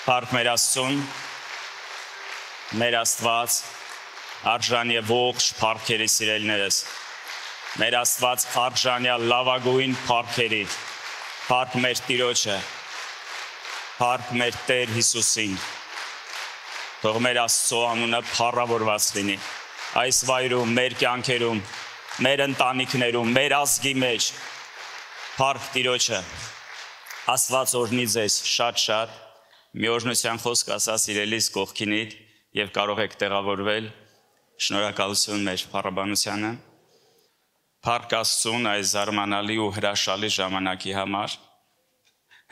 Փառք մեր Աստծուն, մեր Աստված, արժան եւ ողջ փառքերի սիրելիներս, մեր Աստված արժանյա լավագույն փառքերի, փառք մեր Տիրոջը, փառք մեր Տեր Հիսուսին, թող մեր Աստծո անունը փառավորված լինի, այս վայրում, մեր կյանքերում, մեր ընտանիքներում, մեր ազգի մեջ, փառք Տիրոջը, Աստված օրհնի ձեզ շատ-շատ, մի օրհնության խոսք ասա սիրելիս կողքինիդ եւ կարող եք տեղավորվել, շնորհակալություն մեր փառաբանությանը, փառք Աստծուն այս զարմանալի ու հրաշալի ժամանակի համար,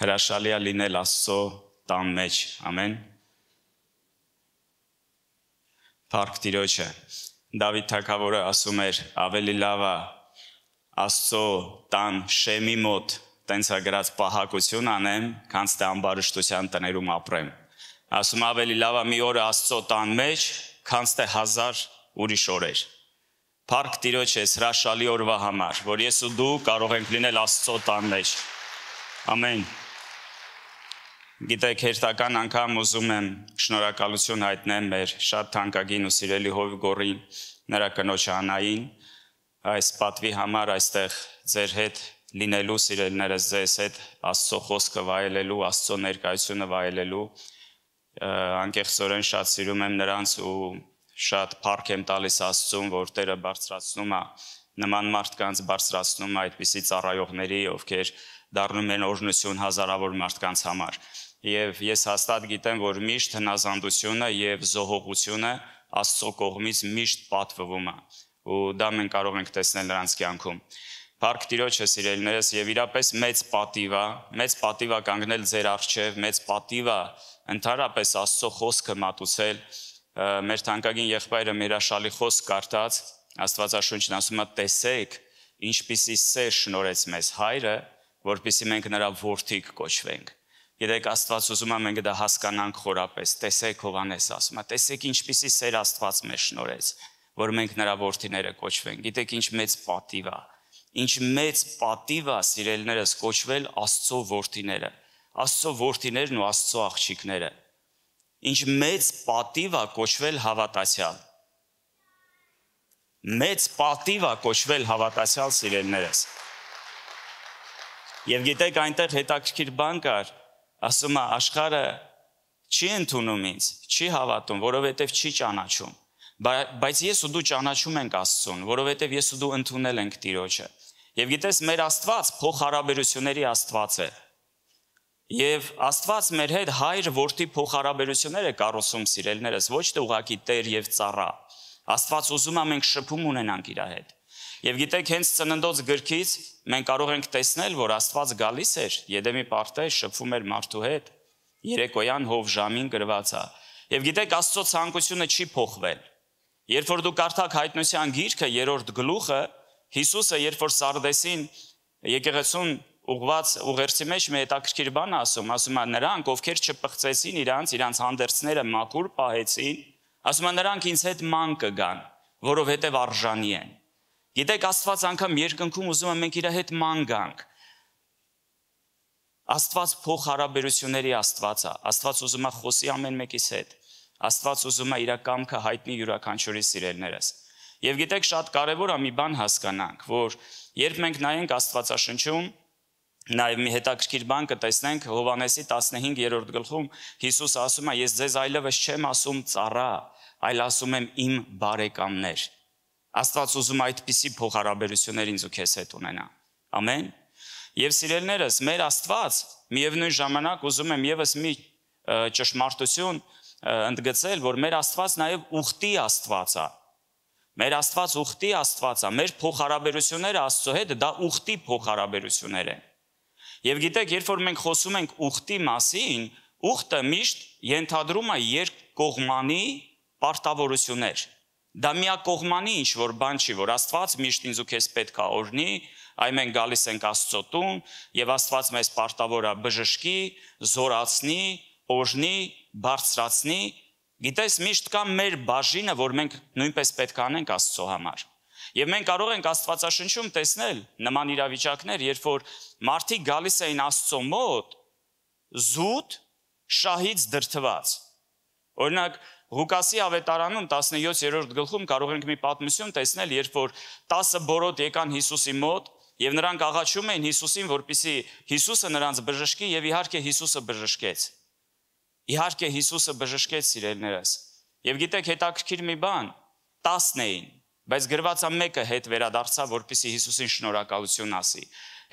հրաշալի է լինել Աստծո տան մեջ, ամեն, փառք Տիրոջը, Դավիթ թագավորը ասում էր, ավելի լավ է Աստծո տան շեմի մոտ տենց գրած պահակություն անեմ, քան թե ամբարշտության տներում ապրեմ։ Ասում ավելի լավ է մի օր Աստծո տան մեջ, քան թե 1000 ուրիշ օրեր։ Փառք Տիրոջ ես հրաշալի օրվա համար, որ ես ու դու կարող ենք լինել Աստծո տան մեջ։ Ամեն։ Գիտեք, հերթական անգամ ուզում եմ շնորհակալություն հայտնեմ մեր շատ թանկագին ու սիրելի հովիվ Գորին, նրա կնոջ Անային, այս պատվի համար այստեղ ձեր հետ լինելու սիրելիներս ձեզ հետ Աստծո խոսքը վայելելու, Աստծո ներկայությունը վայելելու, անկեղծորեն շատ սիրում եմ նրանց ու շատ փառք եմ տալիս Աստծուն, որ Տերը բարձրացնում է նման մարդկանց, բարձրացնում է այդպիսի ծառայողների, ովքեր դառնում են օրհնություն հազարավոր մարդկանց համար։ Եվ ես հաստատ գիտեմ, որ միշտ հնազանդությունը եւ զոհողությունը Աստծո կողմից միշտ պատվվում է, ու դա մենք կարող ենք տեսնել նրանց կյանքում։ Փառք Տիրոջը սիրելիներս եւ իրապես մեծ պատիվ է կանգնել ձեր առջև, մեծ պատիվ է ընդհանրապես Աստծո խոսքը մատուցել, մեր թանկագին եղբայրը մերաշալի խոսք կարդաց, Աստվածաշունչն ասում է տեսեք, ինչպիսի սեր շնորհեց մեզ Հայրը, որպեսզի մենք նրա որդիք կոչվենք։ Գիտեք, Աստված ուզում է մենք դա հասկանանք խորապես, տեսեք Հովհաննես ասում է, տեսեք ինչպիսի սեր Աստված մեզ շնորհեց, որ մենք նրա որդիները կոչվենք։ Գիտեք ինչ մեծ պատիվ է։ Ինչ մեծ պատիվ է սիրելիներս կոչվել Աստծո որդիները, Աստծո որդիներն ու Աստծո աղջիկները։ Ինչ մեծ պատիվ է կոչվել հավատացյալ։ Մեծ պատիվ է կոչվել հավատացյալ սիրելիներս։ Եվ գիտեք այնտեղ հետաքրքիր բան կար, ասում է աշխարհը չի ընդունում ինձ, չի հավատում, որովհետև չի ճանաչում։ Բայց ես ու դու ճանաչում ենք Աստծուն, որովհետև ես ու դու ընդունել ենք Տիրոջը։ Եվ գիտես, մեր Աստված փոխհարաբերությունների Աստված է։ Եվ Աստված մեր հետ հայր-որդի փոխհարաբերություններ է կառուցում սիրելիներս, ոչ թե ուղղակի Տեր եւ ծառա։ Աստված ուզում է մենք շփում ունենանք իր հետ։ Եվ գիտեք, հենց Ծննդոց գրքից մենք կարող ենք տեսնել, որ Աստված գալիս էր, Եդեմի պարտեզ շփվում էր մարդու հետ, երեկոյան հով ժամին գրված է։ Եւ գիտեք, Աստծո ցանկությունը չի փոխվել։ Երբ որ դու կարդաք Հայտնության գիրքը, 3-րդ գլուխը, Հիսուսը, երբ որ Սարդեսին եկեղեցուն ուղված ուղերձի մեջ մի հետաքրքիր բան ասում է նրանք, ովքեր չպղծեցին իրանց հանդերձները մաքուր պահեցին, ասում է նրանք ինձ հետ ման կգան, որովհետև արժանի են։ Գիտեք, Աստված անգամ երկնքում ուզում է մենք իր հետ ման գանք։ Աստված փոխհարաբերությունների Աստված է, Աստված ուզում է խոսի ամեն մեկիս հետ, Աստված ուզում է իր կամքը հայտնի յուրաքանչյուրի սիրելիներս։ Եվ գիտեք, շատ կարևոր է մի բան հասկանանք, որ երբ մենք նայենք Աստվածաշնչում, նաև մի հետաքրքիր բան կտեսնենք Հովհաննեսի 15-րդ գլխում Հիսուսը ասում է, ես ձեզ այլևս չեմ ասում ծառա, այլ ասում եմ իմ բարեկամներ։ Աստված ուզում է այդպիսի փոխհարաբերություններ ինձ ու քեզ հետ ունենա։ Ամեն։ Եվ սիրելիներս, մեր Աստված միևնույն ժամանակ ուզում եմ եւս մի ճշմարտություն ընդգծել, որ մեր Աստված նաև ուխտի Աստված է։ Մեր Աստված ուխտի Աստված է, մեր փոխհարաբերությունները Աստծո հետ դա ուխտի փոխհարաբերություններ են։ Եվ գիտեք, երբ որ մենք խոսում ենք ուխտի մասին, ուխտը միշտ ենթադրում է երկկողմանի պարտավորություններ։ Դա միակողմանի ինչ որ բան չի, որ Աստված միշտ ինձ ու քեզ պետք է օրհնի, այ մենք գալիս ենք Աստծո տուն, եւ Աստված մեզ պարտավոր է բժշկի, զորացնի, օրհնի, բարձրացնի։ Գիտես, միշտ կա մեր բաժինը, որ մենք նույնպես պետք է անենք Աստծո համար։ Եվ մենք կարող ենք Աստվածաշնչում տեսնել նման իրավիճակներ, երբ որ մարդիկ գալիս էին Աստծո մոտ, զուտ, շահից դրդված։ Օրինակ, Ղուկասի ավետարանում 17-րդ գլխում կարող ենք մի պատմություն տեսնել, երբ որ 10 բորոտ եկան Հիսուսի մոտ եւ նրանք աղաչում էին Հիսուսին, որպեսզի Հիսուսը նրանց բժշկի եւ իհարկե Հիսուսը բժշկեց։ Իհարկե Հիսուսը բժշկեց, սիրելիներս։ Եվ գիտեք, հետաքրքիր մի բան, 10 էին, բայց գրվածա մեկը հետ վերադարձավ, որպեսզի Հիսուսին շնորհակալություն ասի։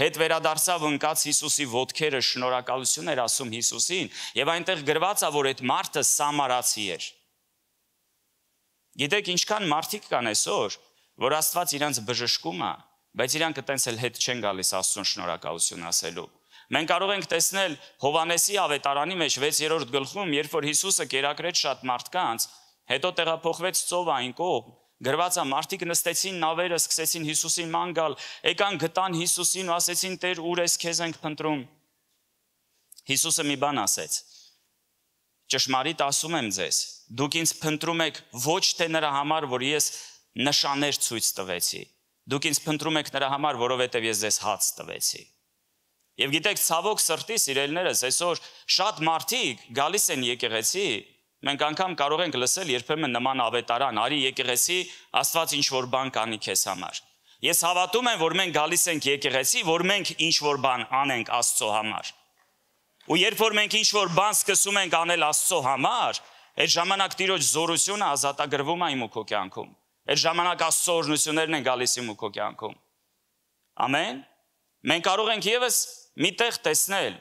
Հետ վերադարձավ, ընկած Հիսուսի ոտքերը, շնորհակալություն էր ասում Հիսուսին, եւ այնտեղ գրված է, որ այդ մարդը սամարացի էր։ Գիտեք, ինչքան մարդիկ կան այսօր, որ Աստված իրանց բժշկում է, բայց իրանք այտենց էլ հետ չեն գալիս Աստծուն շնորհակալություն ասելու։ Մենք կարող ենք տեսնել Հովհաննեսի ավետարանի մեջ 6-րդ գլխում, երբ որ Հիսուսը կերակրեց շատ մարդկանց, հետո տեղափոխվեց ծովը այն կողմ, գրված է, մարդիկ նստեցին նավերը, սկսեցին Հիսուսին ման գալ, եկան գտան Հիսուսին ու ասեցին, Տեր, ուր ես, քեզ ենք փնտրում։ Հիսուսը մի բան ասեց. ճշմարիտ ասում եմ ձեզ, դուք ինձ փնտրում եք ոչ թե նրա համար, որ ես նշաններ ցույց տվեցի, դուք ինձ փնտրում եք նրա համար, որովհետև ես ձեզ հաց տվեցի։ Եվ գիտեք, ցավոք սրտի, սիրելիներս, այսօր շատ մարդիկ գալիս են եկեղեցի, մենք անգամ կարող ենք լսել երբեմն նման ավետարան, արի եկեղեցի, Աստված ինչ որ բան կանի քեզ համար։ Ես հավատում եմ, որ մենք գալիս ենք եկեղեցի, որ մենք ինչ որ բան անենք Աստծո համար։ Ու երբ որ մենք ինչ որ բան սկսում ենք անել Աստծո համար, այդ ժամանակ Տիրոջ զորությունը ազատագրվում է իմ ու քո կյանքում։ Այդ ժամանակ Աստծո օրհնություններն են գալիս իմ ու քո կյանքում։ Ամեն։ Մենք կարող ենք եւս միտեղ տեսնել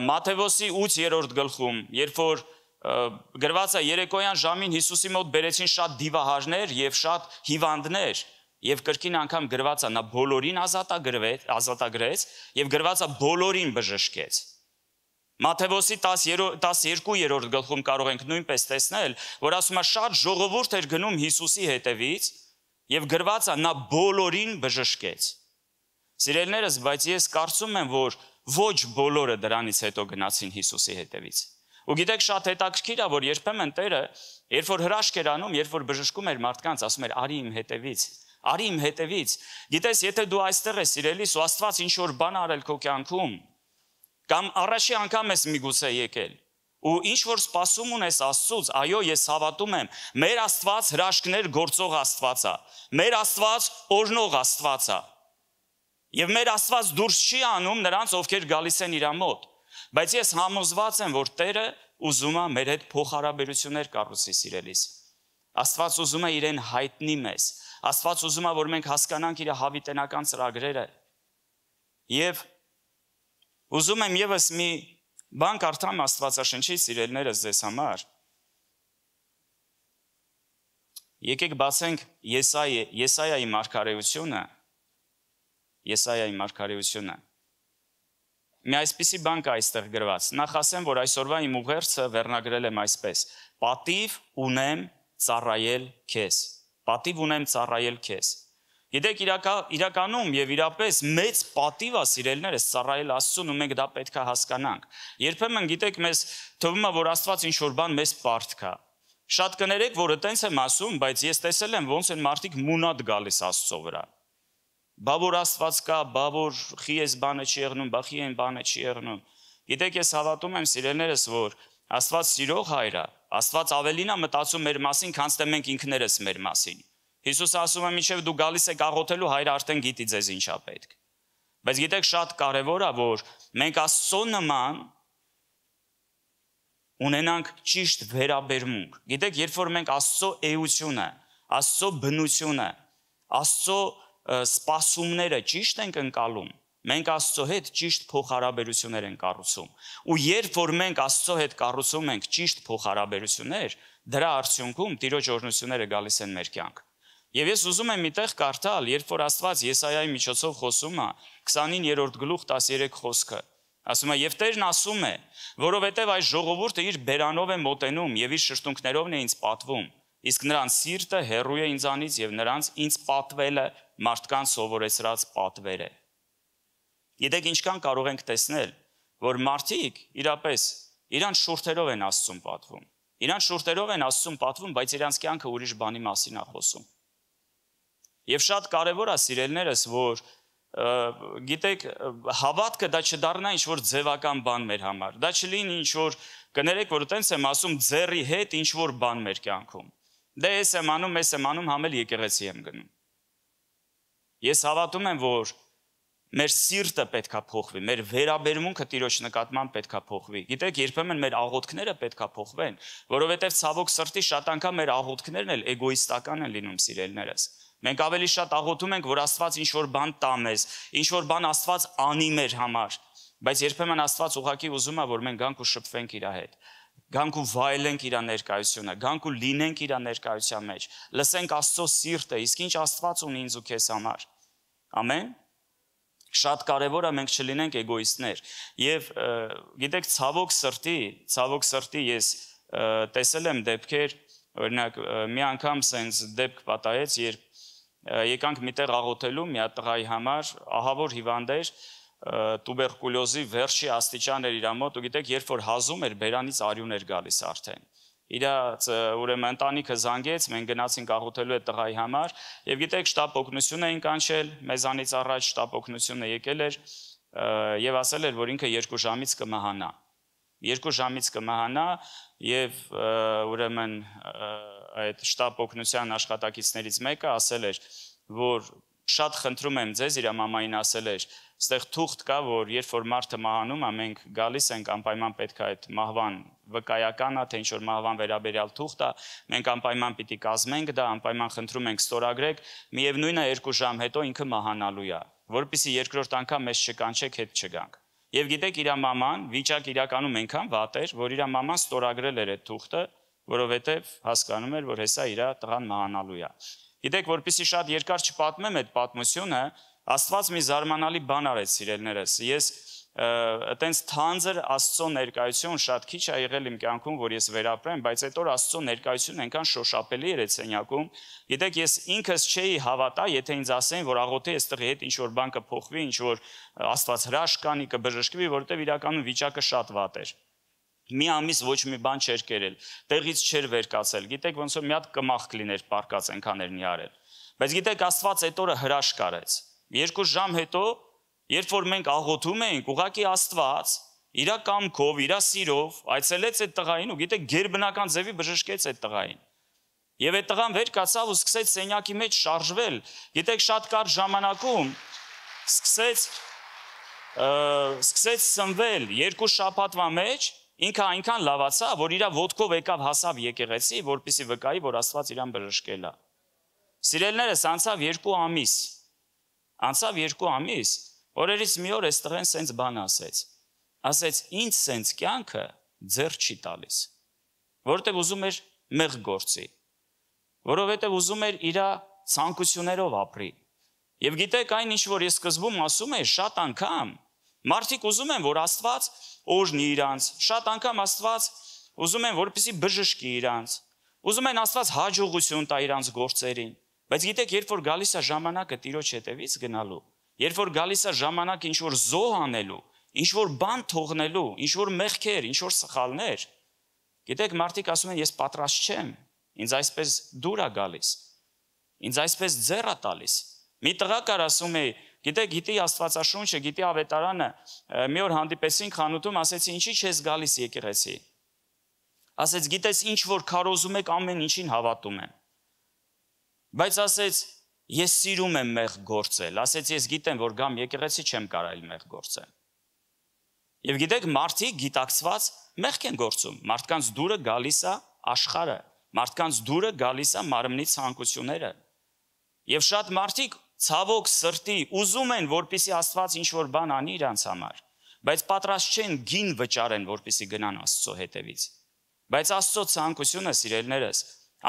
Մատթեոսի 8-րդ գլխում, երբ որ գրված է երեկոյան ժամին Հիսուսի մոտ բերեցին շատ դիվահարներ եւ շատ հիվանդներ, եւ կրկին անգամ գրված է նա բոլորին ազատագրեց եւ գրված է բոլորին բժշկեց։ Մատթեոսի 12-րդ գլխում կարող ենք նույնպես տեսնել, որ ասում է շատ ժողովուրդ էր գնում Հիսուսի հետևից եւ գրված է նա բոլորին բժշկեց։ Սիրելիներս, բայց ես կարծում եմ, որ ոչ բոլորը դրանից հետո գնացին Հիսուսի հետևից։ Ու գիտեք, շատ հետաքրքիր է, որ երբեմն Տերը, երբ որ հրաշք էր անում, երբ որ բժշկում էր մարդկանց, ասում էր՝ արի իմ հետևից, արի իմ հետևից։ Գիտես, եթե դու այստեղ ես, սիրելիս, ու Աստված ինչ որ բան արել քո կյանքում, կամ առաջի անգամ ես միգուցե եկել, ու ինչ որ սպասում ունես Աստծուց, այո, ես հավատում եմ, մեր Աստված հրաշքներ գործող Աստված է, մեր Աստված օրհնող Աստված է։ Եվ մեր Աստված դուրս չի անում նրանց, ովքեր գալիս են իր մոտ, բայց ես համոզված եմ, որ Տերը ուզում է մեր հետ փոխհարաբերություններ կառուցի, սիրելիս։ Աստված ուզում է իրեն հայտնի մեզ, Աստված ուզում է, որ մենք հասկանանք իր հավիտենական ծրագրերը։ Եվ ուզում եմ եւս մի բան կարդամ Աստվածաշնչից, սիրելիներս, ձեզ համար։ Եկեք բացենք Եսայայի մարգարեությունը։ Եսայայի մարգարեությունը։ Մի այսպիսի բան կա այստեղ գրված։ Նախ ասեմ, որ այսօրվա իմ ուղերձը վերնագրել եմ այսպես. Պատիվ ունեմ ծառայել քեզ։ Պատիվ ունեմ ծառայել քեզ։ Գիտեք, իրականում եւ իրապես մեծ պատիվ է, սիրելիներս, ծառայել Աստծուն, ու մենք դա պետք է հասկանանք։ Երբեմն գիտեք, մեզ թվում է, որ Աստված ինչ որ բան մեզ պարտք է։ Շատ կներեք, որ այտենց եմ ասում, բայց ես տեսել եմ ոնց են մարդիկ մունատ գալիս Աստծո վրա։ Բա որ Աստված կա, բա որ խի էս բանը չի եղնում, բա խի այն բանը չի եղնում։ Գիտեք, ես հավատում եմ, սիրելիներս, որ Աստված սիրող հայր է, Աստված ավելին է մտածում մեր մասին, քան թե մենք ինքներս մեր մասին։ Հիսուսը ասում է, մինչև դու գալիս եք աղոթելու, հայրը արդեն գիտի ձեզ ինչա պետք։ Բայց գիտեք, շատ կարևոր է, որ մենք Աստծո նման ունենանք ճիշտ վերաբերմունք։ Գիտեք, երբ որ մենք Աստծո էությունը, Աստծո բնությունը, Աստծո սպասումները ճիշտ ենք ընկալում, մենք Աստծո հետ ճիշտ փոխհարաբերություններ ենք կառուցում։ Ու երբ որ մենք Աստծո հետ կառուցում ենք ճիշտ փոխհարաբերություններ, դրա արդյունքում Տիրոջ օրհնությունները գալիս են մեր կյանք։ Եվ ես ուզում եմ միտեղ կարդալ, երբ որ Աստված Եսայայի միջոցով խոսում է, 29-րդ գլուխ 13 խոսքը, ասում է, եւ Տերն ասում է, որովհետեւ այս ժողովուրդը իր բերանով է մոտենում եւ իր շրթունքներով է ինձ պատվում, իսկ նրանց սիրտը հեռու է ինձանից եւ նրանց ինձ պատվելը մարդկանց սովորեցրած պատվեր է։ Գիտեք, ինչքան կարող ենք տեսնել, որ մարդիկ իրապես իրանց շուրթերով են Աստծուն պատվում։ Իրանց շուրթերով են Աստծուն պատվում, բայց իրանց կյանքը ուրիշ բանի մասին է խոսում։ Եվ շատ կարևոր է, սիրելիներս, որ գիտեք, հավատքը դա չդառնա ինչ որ ձևական բան մեր համար։ Դա չլինի ինչ որ Կներեք, որ տենց եմ ասում ձեռի հետ ինչ որ բան մեր կյանքում։ Դե ես եմ անում, համել եկեղեցի եմ գնում։ Ես հավատում եմ, որ մեր սիրտը պետքա փոխվի, մեր վերաբերմունքը Տիրոջ նկատմամբ պետքա փոխվի։ Գիտեք, երբեմն մեր աղոթքները պետքա փոխվեն, որովհետև ցավոք սրտի շատ անգամ մեր աղոթքներն էլ էգոիստական են լինում, սիրելիներս։ Մենք ավելի շատ աղոթում ենք, որ Աստված ինչ որ բան տա մեզ, ինչ որ բան Աստված անի մեր համար, բայց երբեմն Աստված ուղղակի ուզում է, որ մենք գանք ու շփվենք իր հետ, գանք ու վայելենք իր ներկայությունը, գանք ու լինենք իր ներկայության մեջ, լսենք Աստծո սիրտը, իսկ ինչ Աստված ունի ինձ ու քեզ համար։ Ամեն։ Շատ կարևոր է մենք չլինենք էգոիստներ։ Եվ գիտեք, ցավոք սրտի ես տեսել եմ դեպքեր, օրինակ մի անգամ սենց դեպք պատահեց, երբ եկանք միտեղ աղոթելու մի հատ տղայի համար, ահավոր հիվանդ էր, տուբերկուլյոզի վերջի աստիճան էր իր մոտ, ու գիտեք, երբ որ հազում էր, բերանից արյուն էր գալիս արդեն։ Իրա ուրեմն ընտանիքը զանգեց, մենք գնացինք աղոթելու այդ տղայի համար, եւ գիտեք, շտապ օգնություն էին կանչել, մեզանից առաջ շտապ օգնությունը եկել էր եւ ասել էր, որ ինքը 2 ժամից կմահանա։ 2 ժամից կմահանա եւ ուրեմն այդ շտապ օգնության աշխատակիցներից մեկը ասել էր, որ շատ խնդրում եմ ձեզ, իր մամային ասել էր, ստեղ թուղթ կա, որ երբ որ մարդը մահանում է, մենք գալիս ենք անպայման պետք է այդ մահվան վկայականա, թե ինչ որ մահվան վերաբերյալ թուղթ է, մենք անպայման պիտի կազմենք դա, անպայման խնդրում ենք ստորագրեք, միևնույնն է 2 ժամ հետո ինքը մահանալու է, որպեսզի երկրորդ անգամ մեզ չկանչեք, հետ չգանք։ Եվ գիտեք, իր մաման վիճակ իրականում այնքան վատ էր, որ իր մաման ստորագրել էր այդ թուղթը, որովհետև հասկանում էր, որ հեսա իր տղան մահանալու է։ Գիտեք, որպեսզի շատ երկար չպատմեմ այդ պատմությունը, Աստված մի զարմանալի բան արեց, սիրելիներս։ Ես այտենց թանձր Աստծո ներկայություն շատ քիչ է եղել իմ կյանքում, որ ես վերապրեմ, բայց այդ օր Աստծո ներկայությունն այնքան շոշափելի էր այդ սենյակում։ Գիտեք, ես ինքս չէի հավատա, եթե ինձ ասեին, որ աղոթի այստեղի հետ ինչ որ բան կփոխվի, ինչ որ Աստված հրաշք կանի, կբժշկվի, որովհետև իրականում վիճակը շատ վատ էր։ Մի ամիս ոչ մի բան չէր կերել, տեղից չէր վերկացել։ Գիտեք, ոնց որ մի հատ կմախք լիներ պարկած այնքան էր նիարել։ Բայց գիտեք, Աստված այդ օրը հրաշք արեց։ 2 ժամ հետո, երբ որ մենք աղոթում էինք, ուղղակի Աստված իր կամքով, իր սիրով այցելեց այդ տղային ու գիտեք, ģերբնական ձևի բժշկեց այդ տղային։ Եվ այդ տղան վեր կացավ ու սկսեց սենյակի մեջ շարժվել։ Գիտեք, շատ կարճ ժամանակում սկսեց սնվել 2 շաբաթվա մեջ, ինքը այնքան լավացավ, որ իր ոտքով եկավ հասավ եկեղեցի, որպեսզի վկայի, որ Աստված իրան բժշկել է։ Սիրելիներս, անցավ 2 ամիս։ Անցավ 2 ամիս, օրերից մի օր այս տղեն սենց բան ասեց։ Ասեց, ինձ սենց կյանքը ձեռ չի տալիս, որովհետև ուզում էր մեղք գործի, որովհետև ուզում էր իր ցանկություններով ապրի։ Եվ գիտեք, այն ինչ որ ես սկզբում ասում եմ, շատ անգամ մարդիկ ուզում են, որ Աստված օրհնի իրանց, շատ անգամ Աստված ուզում են, որպեսզի բժշկի իրանց, ուզում են Աստված հաջողություն տա իրանց գործերին։ Բայց գիտեք, երբ որ գալիս է ժամանակը Տիրոջ հետևից գնալու, երբ որ գալիս է ժամանակը ինչ որ զոհ անելու, ինչ որ բան թողնելու, ինչ որ մեղքեր, ինչ որ սխալներ, գիտեք, մարդիկ ասում են, ես պատրաստ չեմ, ինձ այսպես դուր է գալիս, ինձ այսպես ձեռ է տալիս։ Մի տղա կար ասում է, գիտի Աստվածաշունչը, գիտի ավետարանը, մի օր հանդիպեցինք խանութում, ասեցի, ինչի չես գալիս եկեղեցի։ Ասեց, գիտես, ինչ որ քարոզում եք, ամեն ինչին հավատում եմ։ Բայց ասեց, ես սիրում եմ մեղք գործել, ասեց, ես գիտեմ, որ գամ եկեղեցի չեմ կարել մեղք գործել։ Եվ գիտեք, մարդիկ գիտակցված մեղք են գործում, մարդկանց դուրը գալիս է աշխարհը, մարդկանց դուրը գալիս է մարմնի ցանկությունները։ Եվ շատ մարդիկ ցավոք սրտի ուզում են, որպեսզի Աստված ինչ որ բան անի իրանց համար, բայց պատրաստ չեն գին վճարեն, որպեսզի գնան Աստծո հետևից։ Բայց Աստծո ցանկությունը, սիրելիներս,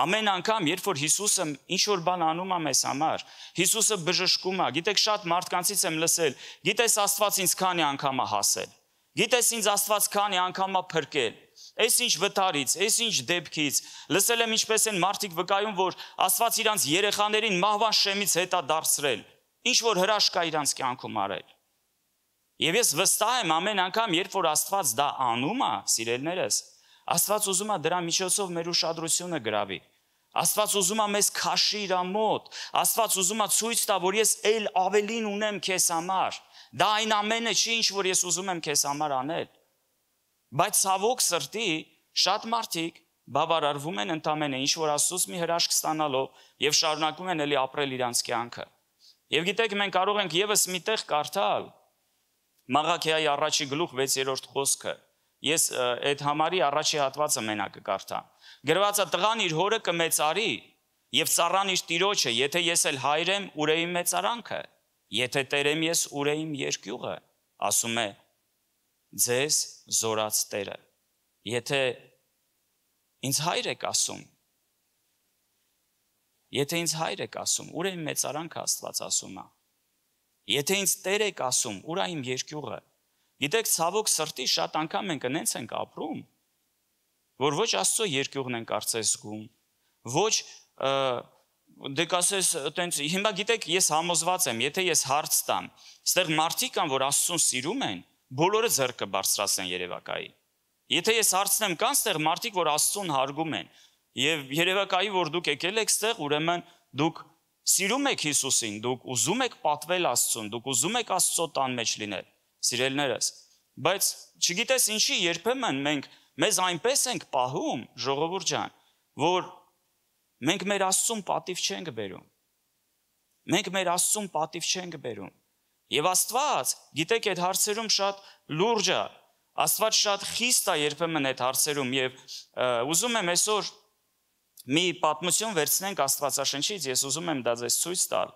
ամեն անգամ, երբ որ Հիսուսը ինչ որ բան անում է մեզ համար, Հիսուսը բժշկում է, գիտեք, շատ մարդկանցից եմ լսել, գիտես Աստված ինձ քանի անգամ է հասել, գիտես ինձ Աստված քանի անգամ է փրկել, այս ինչ վտարից, այս ինչ դեպքից, լսել եմ ինչպես են մարդիկ վկայում, որ Աստված իրանց երեխաներին մահվան շեմից հետ է դարձրել, ինչ որ հրաշք է իրանց կյանքում արել։ Եվ ես վստահ եմ ամեն անգամ, երբ որ Աստված դա անում է, սիրելիներս, Աստված ուզում է դրա միջոցով մեր ուշադրությունը գրավի։ Աստված ուզում է մեզ քաշի իր մոտ։ Աստված ուզում է ցույց տա, որ ես ել ավելին ունեմ քեզ համար։ Դա այն ամենը չի, ինչ որ ես ուզում եմ քեզ համար անել։ Բայց ցավոք սրտի շատ մարդիկ բավարարվում են ընդամենը ինչ որ Աստծուց մի հրաշք ստանալով եւ շարունակում են էլի ապրել իրանց կյանքը։ Եվ գիտեք, մենք կարող ենք եւս մի տեղ կարդալ Մաղաքեայի առաջի գլուխ 6-րդ խոսքը։ Ես այդ համարի առաջի հատվածը մենակ կկարդամ։ Գրված է. տղան իր հորը կմեծարի եւ ծառան իր տիրոջը, եթե ես էլ հայր եմ, ուր է իմ մեծարանքը, եթե տեր եմ ես, ուր է իմ երկյուղը, ասում է ձեզ զորած Տերը։ Եթե ինձ հայր եք ասում, եթե ինձ հայր եք ասում, ուր է իմ մեծարանքը, Աստված ասում է։ Եթե ինձ Տեր եք ասում, ուր է իմ երկյուղը։ Գիտեք, ցավոք սրտի շատ անգամ մենք այնպես ենք ապրում, որ ոչ Աստծո երկյուղն ենք կարծես զգում, ոչ դե կասես այտենց հիմա գիտեք, ես համոզված եմ, եթե ես հարց տամ, այստեղ մարդիկ կան, որ Աստծուն սիրում են, բոլորը ձեռքը բարձրացնեն երևակայի։ Եթե ես հարցնեմ, կան այստեղ մարդիկ, որ Աստծուն հարգում են, եւ երևակայի, որ դուք եկել եք այստեղ, ուրեմն դուք սիրում եք Հիսուսին, դուք ուզում եք պատվել Աստծուն, դուք ուզում եք Աստծո տան մեջ լինել, սիրելիներս, բայց չգիտես ինչի երբեմն մենք մեզ այնպես ենք պահում, ժողովուրդ ջան, որ մենք մեր Աստծուն պատիվ չենք բերում։ Մենք մեր Աստծուն պատիվ չենք բերում։ Եվ Աստված, գիտեք, այդ հարցերում շատ լուրջ է, Աստված շատ խիստ է երբեմն այդ հարցերում եւ ուզում եմ այսօր մի պատմություն վերցնենք Աստվածաշնչից, ես ուզում եմ դա ձեզ ցույց տալ։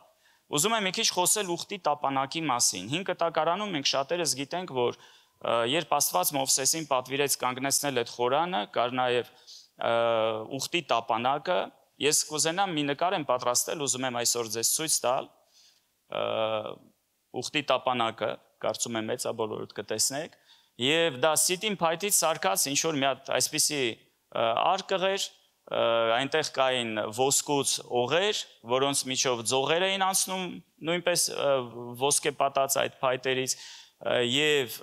Ուզում եմ մի քիչ խոսել ուխտի տապանակի մասին։ 5 կտակարանում մենք շատերս գիտենք, որ երբ Աստված Մովսեսին պատվիրեց կանգնեցնել այդ խորանը, կար նաև ուխտի տապանակը, ես կուզենամ մի նկար եմ պատրաստել, ուզում եմ այսօր ձեզ ցույց տալ ուխտի տապանակը, կարծում եմ մեծ է, բոլորդ կտեսնեք, եւ դա սիտին փայտից սարքած ինչ որ մի հատ այսպիսի արկղեր, այնտեղ կային ոսկուց օղեր, որոնց միջով ձողեր էին անցնում, նույնպես ոսկե պատած այդ փայտերից, եւ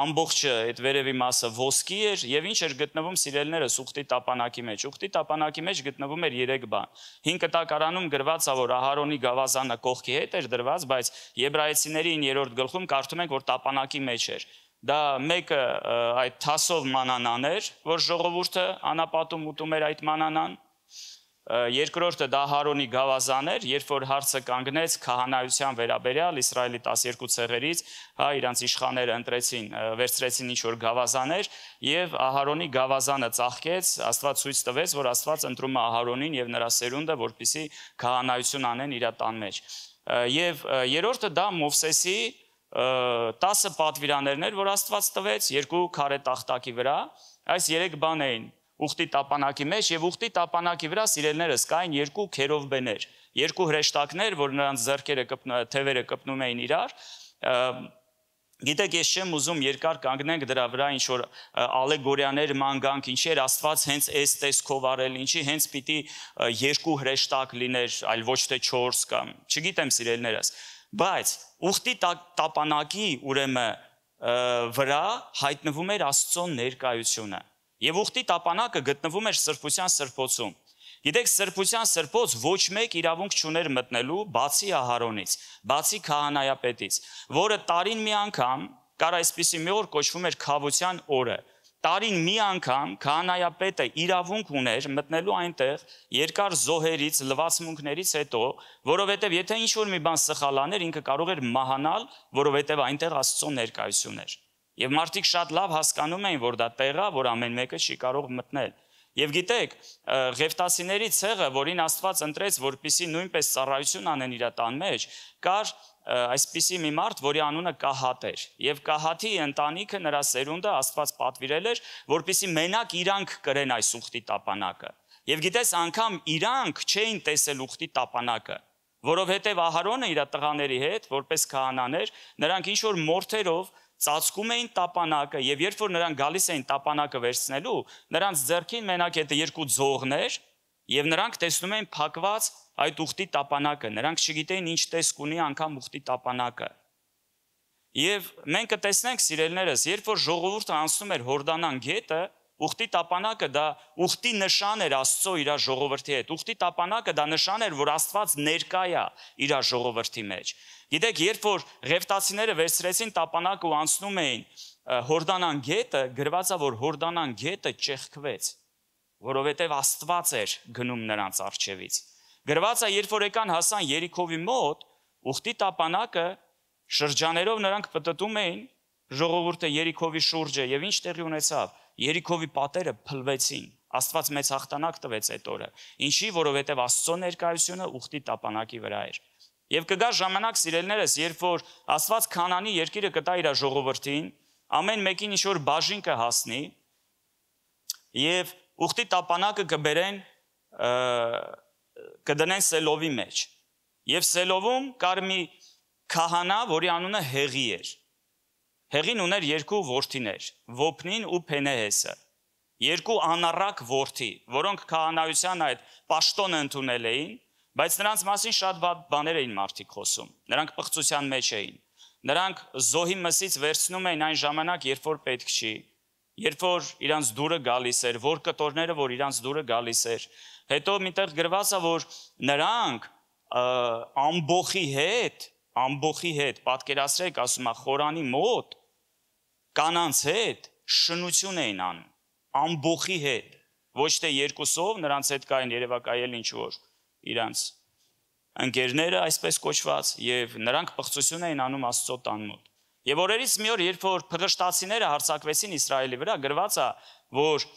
ամբողջը այդ վերևի մասը ոսկի էր, եւ ինչ էր գտնվում սիրելիներս ուխտի տապանակի մեջ։ Ուխտի տապանակի մեջ գտնվում էր 3 բան։ 5 կտակարանում գրված է, որ Ահարոնի գավազանը կողքի հետ էր դրված, բայց Եբրայեցիների 9-րդ գլխում կարդում ենք, որ տապանակի մեջ էր։ Դա մեկը այդ թասով մանանան էր, որ ժողովուրդը անապատում ուտում էր այդ մանանան։ Երկրորդը դա Ահարոնի գավազան էր, երբ որ հարցը կանգնեց քահանայության վերաբերյալ Իսրայելի 12 ցեղերից, հա, իրանց իշխանները ընտրեցին, վերցրեցին ինչ որ գավազաներ եւ Ահարոնի գավազանը ծաղկեց, Աստված ցույց տվեց, որ Աստված ընտրում է Ահարոնին եւ նրա սերունդը, որպեսզի քահանայություն անեն իր տան մեջ։ Եվ երրորդը դա Մովսեսի 10 պատվիրաններն էր, որ Աստված տվեց 2 քարե տախտակի վրա, այս 3 բան էին ուխտի տապանակի մեջ եւ ուխտի տապանակի վրա սիրելիներս կային 2 քերովբեներ, 2 հրեշտակներ, որ նրանց ձեռքերը թևերը կպնում էին իրար։ Գիտեք, ես չեմ ուզում երկար կանգնենք դրա վրա ինչ որ ալեգորիաներ ման գանք, ինչի էր Աստված հենց այս տեսքով արել, ինչի հենց պիտի 2 հրեշտակ լիներ, այլ ոչ թե 4 կամ, չգիտեմ սիրելիներս, բայց ուխտի տապանակի ուրեմն վրա հայտնվում էր Աստծո ներկայությունը։ Եվ ուխտի տապանակը գտնվում էր սրբության սրբոցում։ Գիտեք, սրբության սրբոց ոչ մեկ իրավունք չուներ մտնելու, բացի Ահարոնից, բացի քահանայապետից, որը տարին մի անգամ, կար այսպիսի մի օր կոչվում էր քավության օրը, տարին մի անգամ քահանայապետը իրավունք ուներ մտնելու այնտեղ երկար զոհերից, լվացմունքներից հետո, որովհետև եթե ինչ-որ մի բան սխալ աներ, ինքը կարող էր մահանալ, որովհետև այնտեղ Աստծո ներկայություն էր։ Եվ մարդիկ շատ լավ հասկանում էին, որ դա տեղ է, որ ամեն մեկը չի կարող մտնել։ Եվ գիտեք, Ղևտացիների ցեղը, որին Աստված ընտրեց, որպեսզի նույնպես ծառայություն անեն իր տան մեջ, կար այսպիսի մի մարդ, որի անունը Կահատ էր։ Եվ Կահաթի ընտանիքը, նրա սերունդը Աստված պատվիրել էր, որպեսզի մենակ իրանք կրեն այս ուխտի տապանակը։ Եվ գիտես, անգամ իրանք չէին տեսել ուխտի տապանակը, որովհետև Ահարոնը իր տղաների հետ, որպես քահանաներ, նրանք ինչ որ մորթերով ծածկում էին տապանակը եւ երբ որ նրանք գալիս էին տապանակը վերցնելու, նրանց ձեռքին մենակ այդ 2 ձողներ եւ նրանք տեսնում էին փակված այդ ուխտի տապանակը, նրանք չգիտեին ինչ տեսք ունի անգամ ուխտի տապանակը։ Եվ մենք կտեսնենք սիրելիներս, երբ որ ժողովուրդը անցնում էր Հորդանան գետը, ուխտի տապանակը դա ուխտի նշան էր Աստծո իր ժողովրդի հետ։ Ուխտի տապանակը դա նշան էր, որ Աստված ներկա է իր ժողովրդի մեջ։ Գիտեք, երբ որ Ղևտացիները վերցրեցին տապանակը ու անցնում էին Հորդանան գետը, գրված է, որ Հորդանան գետը ճեղքվեց, որովհետև Աստված էր գնում նրանց առջևից։ Գրված է, երբ որ եկան հասան Երիքովի մոտ, ուխտի տապանակը շրջաներով նրանք պտտում էին ժողովուրդը Երիքովի շուրջը, եւ ինչ տեղի ունեցավ։ Երիքովի պատերը փլվեցին։ Աստված մեծ հաղթանակ տվեց այդ օրը։ Ինչի, որովհետև Աստծո ներկայությունը ուխտի տապանակի վրա էր։ Եվ կգա ժամանակ, սիրելիներս, երբ որ Աստված Քանանի երկիրը կտա իր ժողովրդին, ամեն մեկին ինչ-որ բաժին կհասնի, եւ ուխտի տապանակը կբերեն, կդնեն Սելովի մեջ։ Եվ Սելովում կար մի քահանա, որի անունը Հեղի էր։ Հեղին ուներ երկու որդիներ, Ոփնին ու Փենեհեսը, երկու անառակ որդի, որոնք քահանայության այդ պաշտոնը ընդունել էին, բայց նրանց մասին շատ վատ բաներ էին մարդիկ խոսում, նրանք պղծության մեջ էին, նրանք զոհի մսից վերցնում էին այն ժամանակ, երբ որ պետք չի, երբ որ իրանց դուրը գալիս էր, որ կտորները, որ իրանց դուրը գալիս էր, հետո միտեղ գրված է, որ նրանք ամբոխի հետ, պատկերացրեք, ասում է խորանի մոտ, կանանց հետ շնություն էին անում, ամբոխի հետ, ոչ թե երկուսով, նրանց հետ կային երևակայել ինչ-որ իրանց ընկերները, այսպես կոչված, եւ նրանք պղծություն էին անում Աստծո տան մոտ։ Եվ օրերից մի օր, երբ որ փղշտացիները հարձակվեցին Իսրայելի վրա, գրված է, որ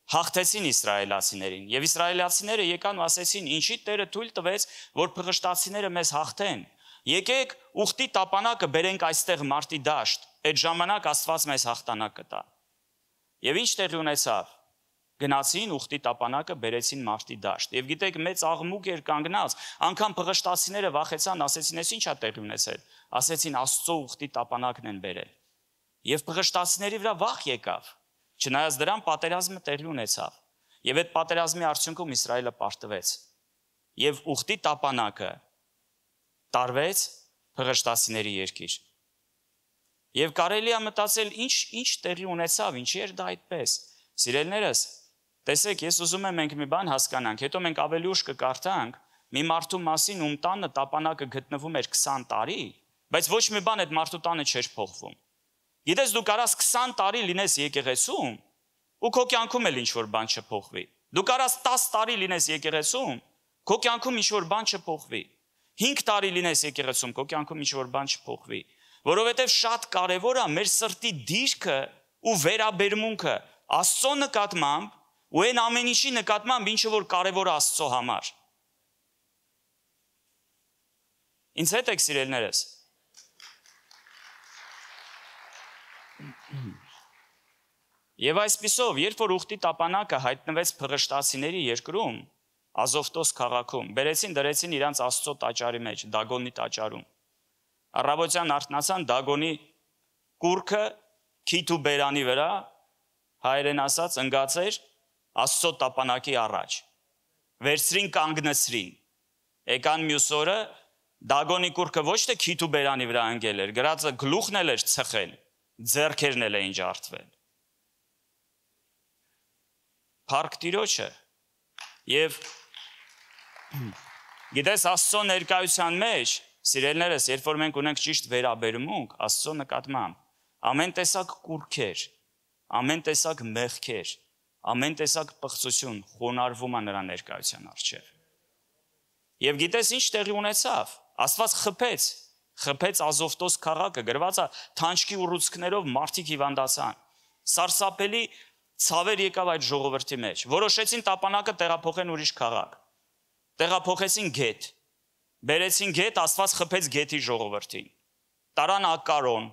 հաղթեցին իսրայելացիներին, եւ իսրայելացիները եկան ու ասեցին, ինչի Տերը թույլ տվեց, որ փղշտացիները մեզ հաղթեն։ Եկեք ուխտի տապանակը բերենք այստեղ մարտի դաշտ, այդ ժամանակ Աստված մեզ հաղթանակ կտա։ Եվ ինչ տեղի ունեցավ։ Գնացին ուխտի տապանակը բերեցին մարտի դաշտ։ Եվ գիտեք, մեծ աղմուկ էր կանգնած, անգամ փղշտացիները վախեցան, ասեցին, այս ի՞նչ է տեղի ունեցել։ Ասեցին, Աստծո ուխտի տապանակն են բերել։ Եվ փղշտացիների վրա վախ եկավ։ Չնայած դրան պատերազմը տեղի ունեցավ։ Եվ այդ պատերազմի արդյունքում Իսրայելը պարտվեց։ Եվ ուխտի տապանակը տարվեց փղշտացիների երկիր։ Եվ կարելի է մտածել, ինչ տեղի ունեցավ, ինչի էր դա այդպես։ Սիրելիներս, տեսեք, ես ուզում եմ մենք մի բան հասկանանք, հետո մենք ավելի ուշ կկարդանք մի մարդու մասին, ում տանը տապանակը գտնվում էր 20 տարի, բայց ոչ մի բան այդ մարդու տանը չէր փոխվում։ Գիտես, դու կարաս 20 տարի լինես եկեղեցում, ու քո կյանքում էլ ինչ-որ բան չփոխվի։ Դու կարաս 10 տարի լինես եկեղեցում, քո կյանքում ինչ-որ բան չփոխվի։ 5 տարի լինես եկեղեցում, քո կյանքում ինչ-որ բան չփոխվի։ Որովհետև շատ կարևոր է մեր սրտի դիրքը ու վերաբերմունքը Աստծո նկատմամբ ու այն ամեն ինչի նկատմամբ, ինչը որ կարևոր է Աստծո համար։ Ինձ հետ եք, սիրելիներս։ Եվ այսպիսով, երբ որ ուխտի տապանակը հայտնվեց փղշտացիների երկրում, Ազովտոս քաղաքում, բերեցին դրեցին իրանց Աստծո տաճարի մեջ, Դագոնի տաճարում։ Առավոտյան արթնացան, Դագոնի կուրքը քիթ ու բերանի վրա, հայերեն ասած, ընկած էր Աստծո տապանակի առաջ։ Վերցրին, կանգնեցրին։ Եկան մյուս օրը, Դագոնի կուրքը ոչ թե քիթ ու բերանի վրա ընկել էր, գրածը գլուխն էլ էր ցխել, ձեռքերն էլ էին ջարդվել։ Փառք Տիրոջը։ Եվ գիտես, Աստծո ներկայության մեջ, սիրելիներս, երբ որ մենք ունենք ճիշտ վերաբերմունք Աստծո նկատմամբ, ամեն տեսակ կուրքեր, ամեն տեսակ մեղքեր, ամեն տեսակ պղծություն խոնարհվում է նրա ներկայության առջև։ Եվ գիտես, ինչ տեղի ունեցավ։ Աստված խփեց Ազովտոս քաղաքը, գրված է, թանչկի ուռուցքներով մարդիկ հիվանդացան։ Սարսափելի ցավեր եկավ այդ ժողովրդի մեջ։ Որոշեցին տապանակը տեղափոխեն ուրիշ քաղաք։ Տեղափոխեցին գետ։ Բերեցին գետ, Աստված խփեց գետի ժողովրդին։ Տարան Ակկարոն։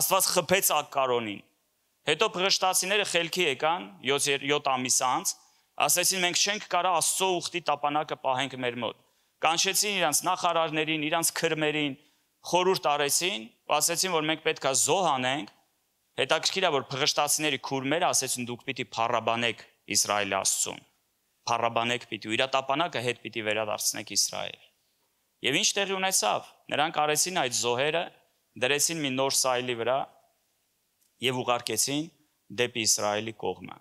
Աստված խփեց Ակկարոնին։ Հետո փղշտացիները խելքի եկան 7 ամիս անց, ասեցին, մենք չենք կարա Աստծո ուխտի տապանակը պահենք մեր մոտ։ Կանչեցին իրանց նախարարներին, իրանց քրմերին, խորհուրդ արեցին, ասեցին, որ մենք պետք է զոհ անենք։ Հետաքրքիր է, որ փղշտացիների քուրմերը ասեցին, դուք պիտի փառաբանեք Իսրայելի Աստծուն։ Փառաբանեք պիտի, իր տապանակը հետ պիտի վերադարձնեք Իսրայել։ Եվ ինչ տեղի ունեցավ։ Նրանք արեցին այդ զոհերը, դրեցին մի նոր սայլի վրա եւ ուղարկեցին դեպի Իսրայելի կողմը։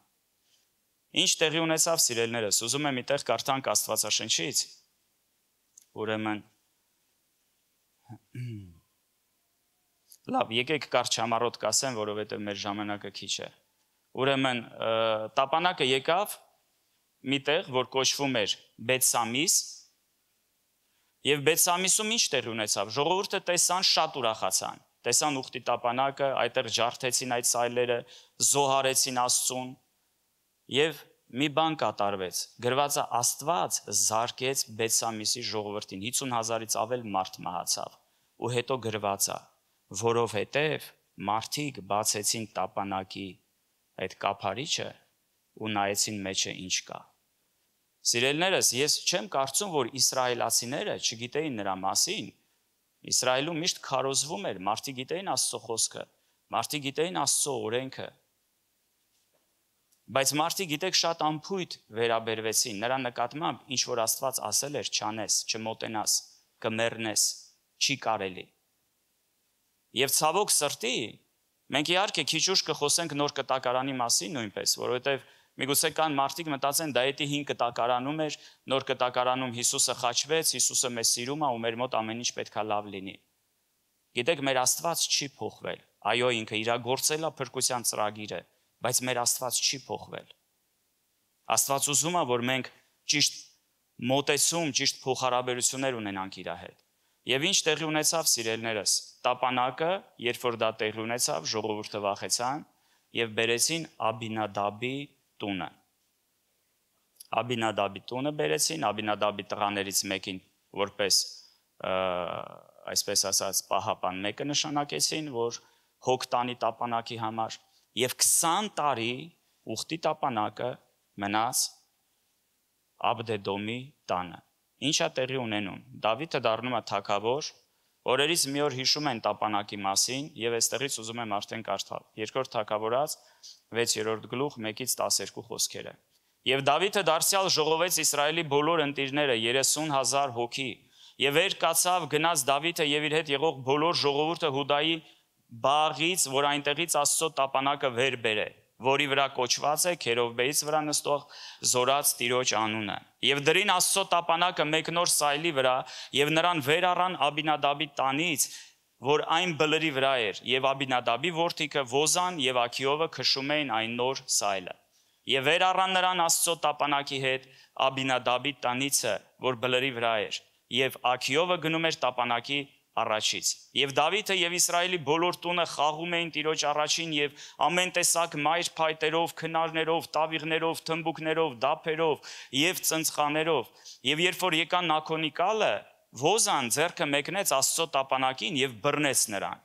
Ինչ տեղի ունեցավ, սիրելիներս, ուզում եմ այդտեղ կարդանք Աստվածաշնչից։ Ուրեմն Լավ, եկեք կարճ համառոտ կասեմ, որովհետև մեր ժամանակը քիչ է։ Ուրեմն տապանակը եկավ միտեղ, որ կոչվում էր Բեթսամիս, եւ Բեթսամիսում ինչ տեղի ունեցավ։ Ժողովուրդը տեսան, շատ ուրախացան։ Տեսան ուխտի տապանակը, այդտեղ ջարդեցին այդ սայլերը, զոհարեցին Աստծուն եւ մի բան կատարվեց։ Գրված է Աստված զարկեց Բեթսամիսի ժողովրդին 50,000-ից ավել մարդ մահացավ։ Ու հետո գրված է, որովհետև մարդիկ բացեցին տապանակի այդ կափարիչը ու նայեցին մեջը ինչ կա։ Սիրելիներս, ես չեմ կարծում, որ իսրայելացիները չգիտեին նրա մասին։ Իսրայելում միշտ քարոզվում էր, մարդիկ գիտեին Աստծո խոսքը, մարդիկ գիտեին Աստծո օրենքը։ Բայց մարդիկ գիտեք շատ անփույթ վերաբերվեցին նրա նկատմամբ, ինչ որ Աստված ասել էր, չանես, չմոտենաս, կմեռնես, չի կարելի։ Եվ ցավոք սրտի, մենք իհարկե քիչ ուշ կխոսենք նոր կտակարանի մասին նույնպես, որովհետև միգուցե կան մարդիկ մտածեն, դա էդի 5 կտակարանում էր, նոր կտակարանում Հիսուսը խաչվեց, Հիսուսը մեզ սիրում է ու մեր մոտ ամեն ինչ պետքա լավ լինի։ Գիտեք, մեր Աստված չի փոխվել։ Այո, ինքը իրագործել է փրկության ծրագիրը, բայց մեր Աստված չի փոխվել։ Աստված ուզում է, որ մենք ճիշտ մոտեցում, ճիշտ փոխհարաբերություններ ունենանք իր հետ։ Եվ ինչ տեղի ունեցավ, սիրելիներս, տապանակը, երբ որ դա տեղի ունեցավ, ժողովուրդը վախեցան եւ բերեցին Աբինադաբի տունը։ Աբինադաբի տունը բերեցին, Աբինադաբի տղաներից մեկին որպես այսպես ասած պահապան մեկը նշանակեցին, որ հոգ տանի տապանակի համար եւ 20 տարի ուխտի տապանակը մնաց Աբդեդոմի տանը։ Ինչ է տեղի ունենում։ Դավիթը դառնում է թագավոր, օրերից մի օր հիշում են տապանակի մասին եւ այստեղից ուզում եմ արդեն կարդալ։ Երկրորդ թագավորաց 6-րդ գլուխ 1-ից 12 խոսքերը։ Եվ Դավիթը դարձյալ ժողովեց Իսրայելի բոլոր ընտիրները 30,000 հոգի, եւ վեր կացավ գնաց Դավիթը եւ իր հետ եղող բոլոր ժողովուրդը Հուդայի բաղից, որ այնտեղից Աստծո տապանակը վեր բերե, որի վրա կոչված է Քերովբեից վրա նստող Զորաց Տիրոջ անունը։ Եվ դրին Աստծո տապանակը մեկնոր սայլի վրա եւ նրան վեր առան Աբինադաբի տանից, որ այն բլրի վրա էր, եւ Աբինադաբի որդիքը Ոզան եւ Աքիովը քշում էին այն նոր սայլը։ Եվ վեր առան նրան Աստծո տապանակի հետ Աբինադաբի տանիցը, որ բլրի վրա էր, եւ Աքիովը գնում էր տապանակի առաջից։ Եվ Դավիթը եւ Իսրայելի բոլոր տունը խաղում էին Տիրոջ առաջին եւ ամեն տեսակ մայր փայտերով, քնարներով, տավիղներով, թմբուկներով, դափերով եւ ծնծխաներով։ Եվ երբ որ եկան Նաքոնիկալը, Ոզան ձեռքը մեկնեց Աստծո տապանակին եւ բռնեց նրան,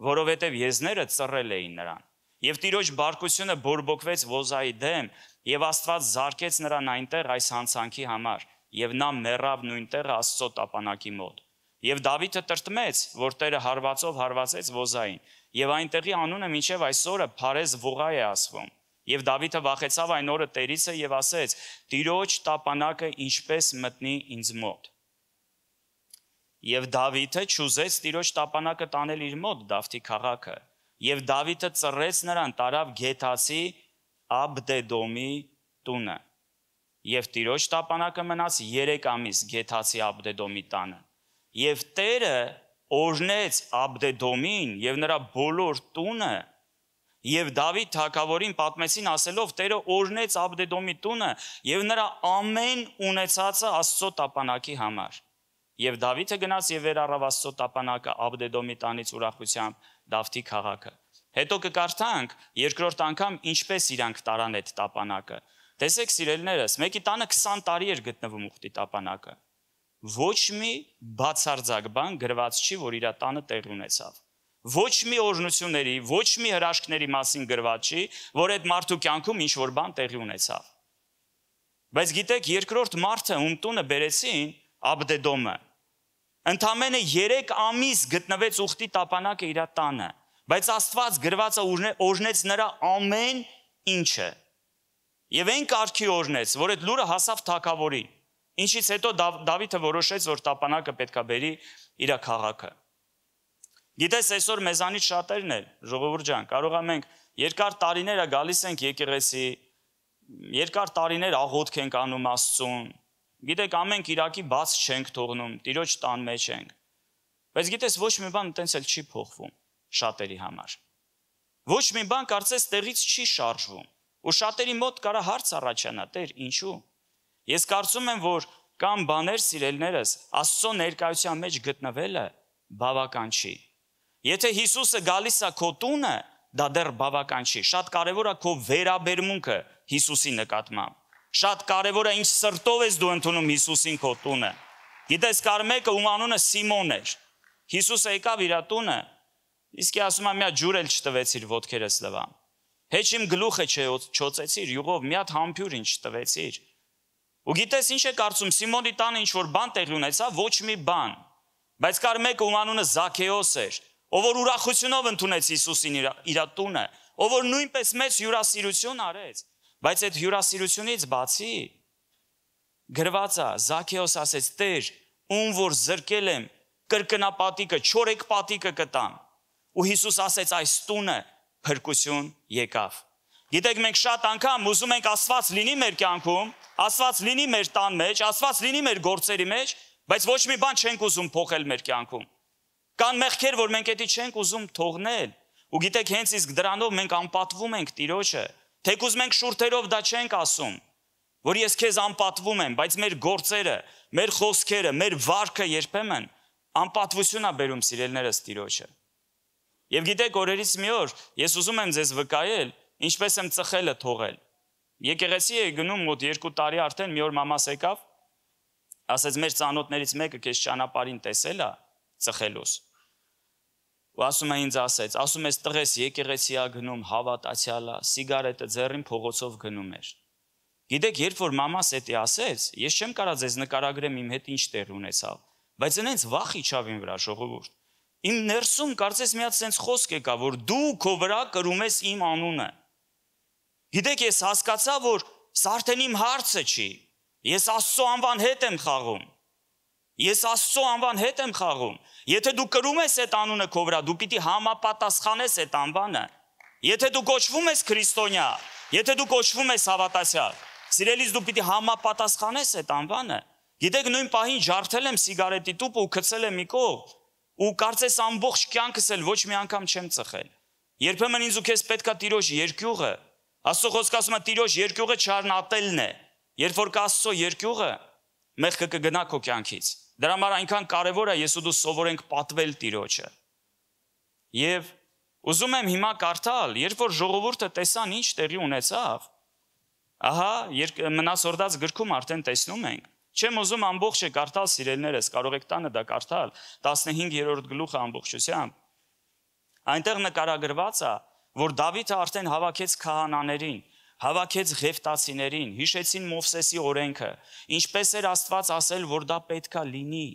որովհետեւ եզները ծռել էին նրան։ Եվ Տիրոջ բարկությունը բորբոքվեց Ոզայի դեմ, եւ Աստված զարկեց նրան այնտեղ այս հանցանքի համար, եւ նա մեռավ նույն տեղը Աստծո տապանակի մոտ։ Եվ Դավիթը տրտմեց, որ Տերը հարվածով հարվածեց Ոզային, եւ այնտեղի անունը մինչև այսօրը Փարեզ Վողա է ասվում։ Եվ Դավիթը վախեցավ այն օրը Տերիցը եւ ասեց. Տիրոջ տապանակը ինչպես մտնի ինձ մոտ։ Եվ Դավիթը չուզեց Տիրոջ տապանակը տանել իր մոտ Դավթի քաղաքը, եւ Դավիթը ծռեց նրան, տարավ Գեթացի Աբդեդոմի տունը։ Եվ Տիրոջ տապանակը մնաց 3 ամիս Գեթացի Աբդեդոմի տանը։ Եվ Տերը օրհնեց Աբդեդոմին եւ նրա բոլոր տունը, եւ Դավիթ թագավորին պատմեցին ասելով. Տերը օրհնեց Աբդեդոմի տունը եւ նրա ամեն ունեցածը Աստծո տապանակի համար։ Եվ Դավիթը գնաց եւ վեր առավ Աստծո տապանակը Աբդեդոմի տանից ուրախությամբ Դավթի քաղաքը։ Հետո կկարդանք երկրորդ անգամ ինչպես իրանք տարան այդ տապանակը։ Տեսեք սիրելիներս, մեկի տանը 20 տարի էր գտնվում ուխտի տապանակը։ Ոչ մի բացարձակ բան գրված չի, որ իր տանը տեղի ունեցավ։ Ոչ մի օրհնությունների, ոչ մի հրաշքների մասին գրված չի, որ այդ մարդու կյանքում ինչ որ բան տեղի ունեցավ։ Բայց գիտեք, երկրորդ մարդը, ում տունը բերեցին, Աբդեդոմը, ընդամենը 3 ամիս գտնվեց ուխտի տապանակը իր տանը, բայց Աստված գրվածը օրհնեց նրա ամեն ինչը։ Եվ այն կարգի օրհնեց, որ այդ լուրը հասավ թագավորին, ինչից հետո Դավիթը որոշեց, որ տապանակը պետքա բերի իր քաղաքը։ Գիտես, այսօր մեզանից շատերն էլ, ժողովուրդ ջան, կարող է մենք երկար տարիներ գալիս ենք եկեղեցի, երկար տարիներ աղոթք ենք անում Աստծուն, գիտեք, ամեն կիրակի բաց չենք թողնում, Տիրոջ տան մեջ ենք։ Բայց գիտես, ոչ մի բան այտենց էլ չի փոխվում։ շատերի համար։ Ոչ մի բան կարծես տեղից չի շարժվում, ու շատերի մոտ կարա հարց առաջանա, Տեր, ինչու։ Ես կարծում եմ, որ կամ բաներ սիրելիներս, Աստծո ներկայության մեջ գտնվելը բավական չի։ Եթե Հիսուսը գալիս է քո տունը, դա դեռ բավական չի։ Շատ կարևոր է քո վերաբերմունքը Հիսուսի նկատմամբ։ Շատ կարևոր է ինչ սրտով ես դու ընդունում Հիսուսին քո տունը։ Գիտես, կար մեկը, ում անունը Սիմոն էր։ Հիսուսը եկավ իր տունը, իսկ ասում է՝ մի հատ ջուր էլ չտվեցիր ոտքերս լվամ։ Հեչ իմ գլուխը չոծեցիր, յուղով մի հատ համբյուր ինչ չտվեցիր։ Ու գիտես ինչ է կարծում, Սիմոնի տանը ինչ որ բան տեղի ունեցավ, ոչ մի բան։ Բայց կար մեկը, ում անունը Զաքեոս էր, ով որ ուրախությունով ընդունեց Հիսուսին իր տունը, ով որ նույնպես մեծ հյուրասիրություն արեց, բայց այդ հյուրասիրությունից բացի գրված է, Զաքեոս ասեց՝ Տեր, ում որ զրկել եմ, կրկնապատիկը, 4 պատիկը կտամ։ Ու Հիսուս ասեց՝ այս տունը փրկություն եկավ։ Գիտեք, մենք շատ անգամ ուզում ենք Աստված լինի մեր կյանքում, Աստված լինի մեր տան մեջ, Աստված լինի մեր գործերի մեջ, բայց ոչ մի բան չենք ուզում փոխել մեր կյանքում։ Կան մեղքեր, որ մենք էդի չենք ուզում թողնել։ Ու գիտեք, հենց իսկ դրանով մենք անպատվում ենք Տիրոջը։ Թեկուզ մենք շուրթերով դա չենք ասում, որ ես քեզ անպատվում եմ, բայց մեր գործերը, մեր խոսքերը, մեր վարքը երբեմն անպատվություն է բերում սիրելիներս Տիրոջը։ Եվ գիտեք, օրերից մի օր ես ուզում եմ ձեզ վկայել, ինչպես եմ ծխելը թողել։ Եկեղեցի էի գնում մոտ 2 տարի արդեն, մի օր մամաս եկավ, ասեց՝ մեր ծանոթներից մեկը քեզ ճանապարհին տեսել է ծխելուս։ Ու ասում է ինձ ասում ես տղես եկեղեցի ա գնում, հավատացյալ ա, սիգարետը ձեռին փողոցով գնում էր։ Գիտեք, երբ որ մամաս էդի ասեց, ես չեմ կարա ձեզ նկարագրեմ իմ հետ ինչ տեղ ունեցավ, բայց ինձ վախ իջավ իմ վրա, ժողովուրդ։ Իմ ներսում կարծես մի հատ sense խոսք եկա, որ դու քո վրա կրում ես իմ անունը։ Գիտեք, ես հասկացա, որ սա արդեն իմ հարցը չի։ Ես Աստծո անվան հետ եմ խաղում։ Ես Աստծո անվան հետ եմ խաղում։ Եթե դու կրում ես այդ անունը քո վրա, դու պիտի համապատասխանես այդ անվանը։ Եթե դու կոչվում ես քրիստոնյա, եթե դու կոչվում ես հավատացյալ, սիրելիս դու պիտի համապատասխանես այդ անվանը։ Գիտեք, նույն պահին ջարդել եմ սիգարետի տուփը ու գցել եմ մի կողմ, ու կարծես ամբողջ կյանքս էլ ոչ մի անգամ չեմ ծխել։ Երբեմն ինձ ու քեզ պետքա Տիրոջ երկյուղը, Աստծո խոսքը ասում է Տիրոջ երկյուղը չարնատելն է։ Երբ որ կա Աստծո երկյուղը, մեղքը կգնա քո կյանքից։ Դրա համար այնքան կարևոր է ես ու դու սովորենք պատվել Տիրոջը։ Եվ ուզում եմ հիմա կարդալ, երբ որ ժողովուրդը տեսան ինչ տեղի ունեցավ, ահա մնացորդած գրքում արդեն տեսնում ենք։ Չեմ ուզում ամբողջը կարդալ, սիրելիներս, կարող եք տանը դա կարդալ, 15-րդ գլուխը ամբողջությամբ։ Այնտեղ նկարագրված է, որ Դավիթը արդեն հավաքեց քահանաներին, հավաքեց Ղևտացիներին, հիշեցին Մովսեսի օրենքը, ինչպես էր Աստված ասել, որ դա պետքա լինի։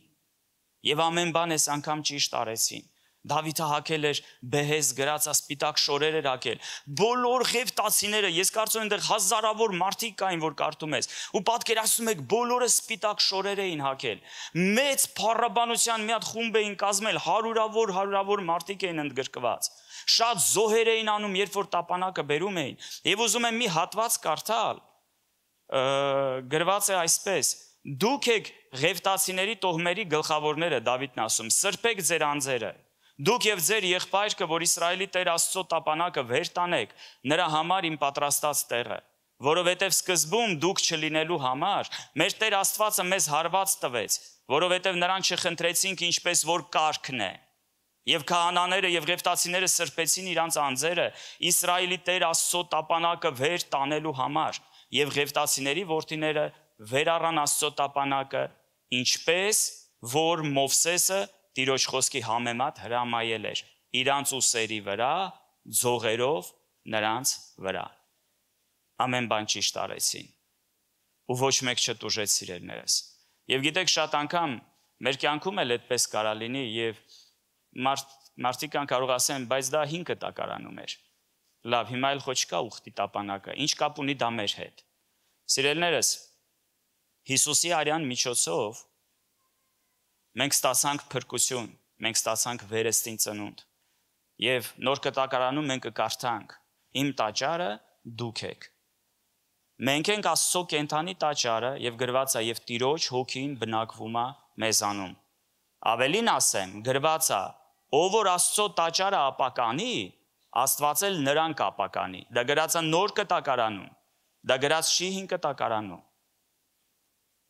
Եվ ամեն բան այս անգամ ճիշտ արեցին։ Դավիթը հագել էր բեհեզ գրած սպիտակ շորեր էր հագել։ Բոլոր Ղևտացիները, ես կարծում եմ, այնտեղ հազարավոր մարդիկ կային, որ կարդում ես, ու պատկերացնում եք, բոլորը սպիտակ շորեր էին հագել։ Մեծ փառաբանության մի հատ խումբ էին կազմել, հարյուրավոր մարդիկ էին ընդգրկված։ Շատ զոհեր էին անում, երբ որ տապանակը բերում էին։ Եվ ուզում եմ մի հատված կարդալ, գրված է այսպես. Դուք եք Ղևտացիների տոհմերի գլխավորները, Դավիթն ասում, սրբեք ձեր անձերը։ Դուք եւ ձեր եղբայրը, որ Իսրայելի Տեր Աստծո տապանակը վեր տանեք, նրա համար իմ պատրաստած տեղը, որովհետև սկզբում դուք չլինելու համար մեր Տեր Աստվածը մեզ հարված տվեց, որովհետև նրան չխնդրեցինք ինչպես որ կարգն է։ Եվ քահանաները եւ Ղևտացիները սրբեցին իրանց անձերը Իսրայելի Տեր Աստծո տապանակը վեր տանելու համար, եւ Ղևտացիների որդիները վեր առան Աստծո տապանակը, ինչպես որ Մովսեսը Տիրոջ խոսքի համեմատ հրամայել էր իրանց ուսերի վրա, ձողերով նրանց վրա։ Ամեն բան ճիշտ արեցին։ Ու ոչ մեկ չտուժեց սիրելիներս։ Եվ գիտեք, շատ անգամ մեր կյանքում էլ այդպես կարա լինի եւ մարդիկ կարող ասեն, բայց դա 5 տակարանում էր։ Լավ, հիմա էլ ոչ կա ուխտի տապանակը, ինչ կապ ունի դա մեր հետ։ Սիրելիներս, Հիսուսի արյան միջոցով մենք ստացանք փրկություն, մենք ստացանք վերստին ծնունդ։ Եվ նոր կտակարանում մենք կկարդանք. Իմ տաճարը դուք եք։ Մենք ենք Աստծո կենդանի տաճարը եւ գրված է եւ Տիրոջ հոգին բնակվում է մեզանում։ Ավելին ասեմ, գրված է ով որ Աստծո տաճարը ապականի, Աստված էլ նրան կապականի։ Դա գրած է նոր կտակարանում։ Դա գրած չի հին կտակարանում։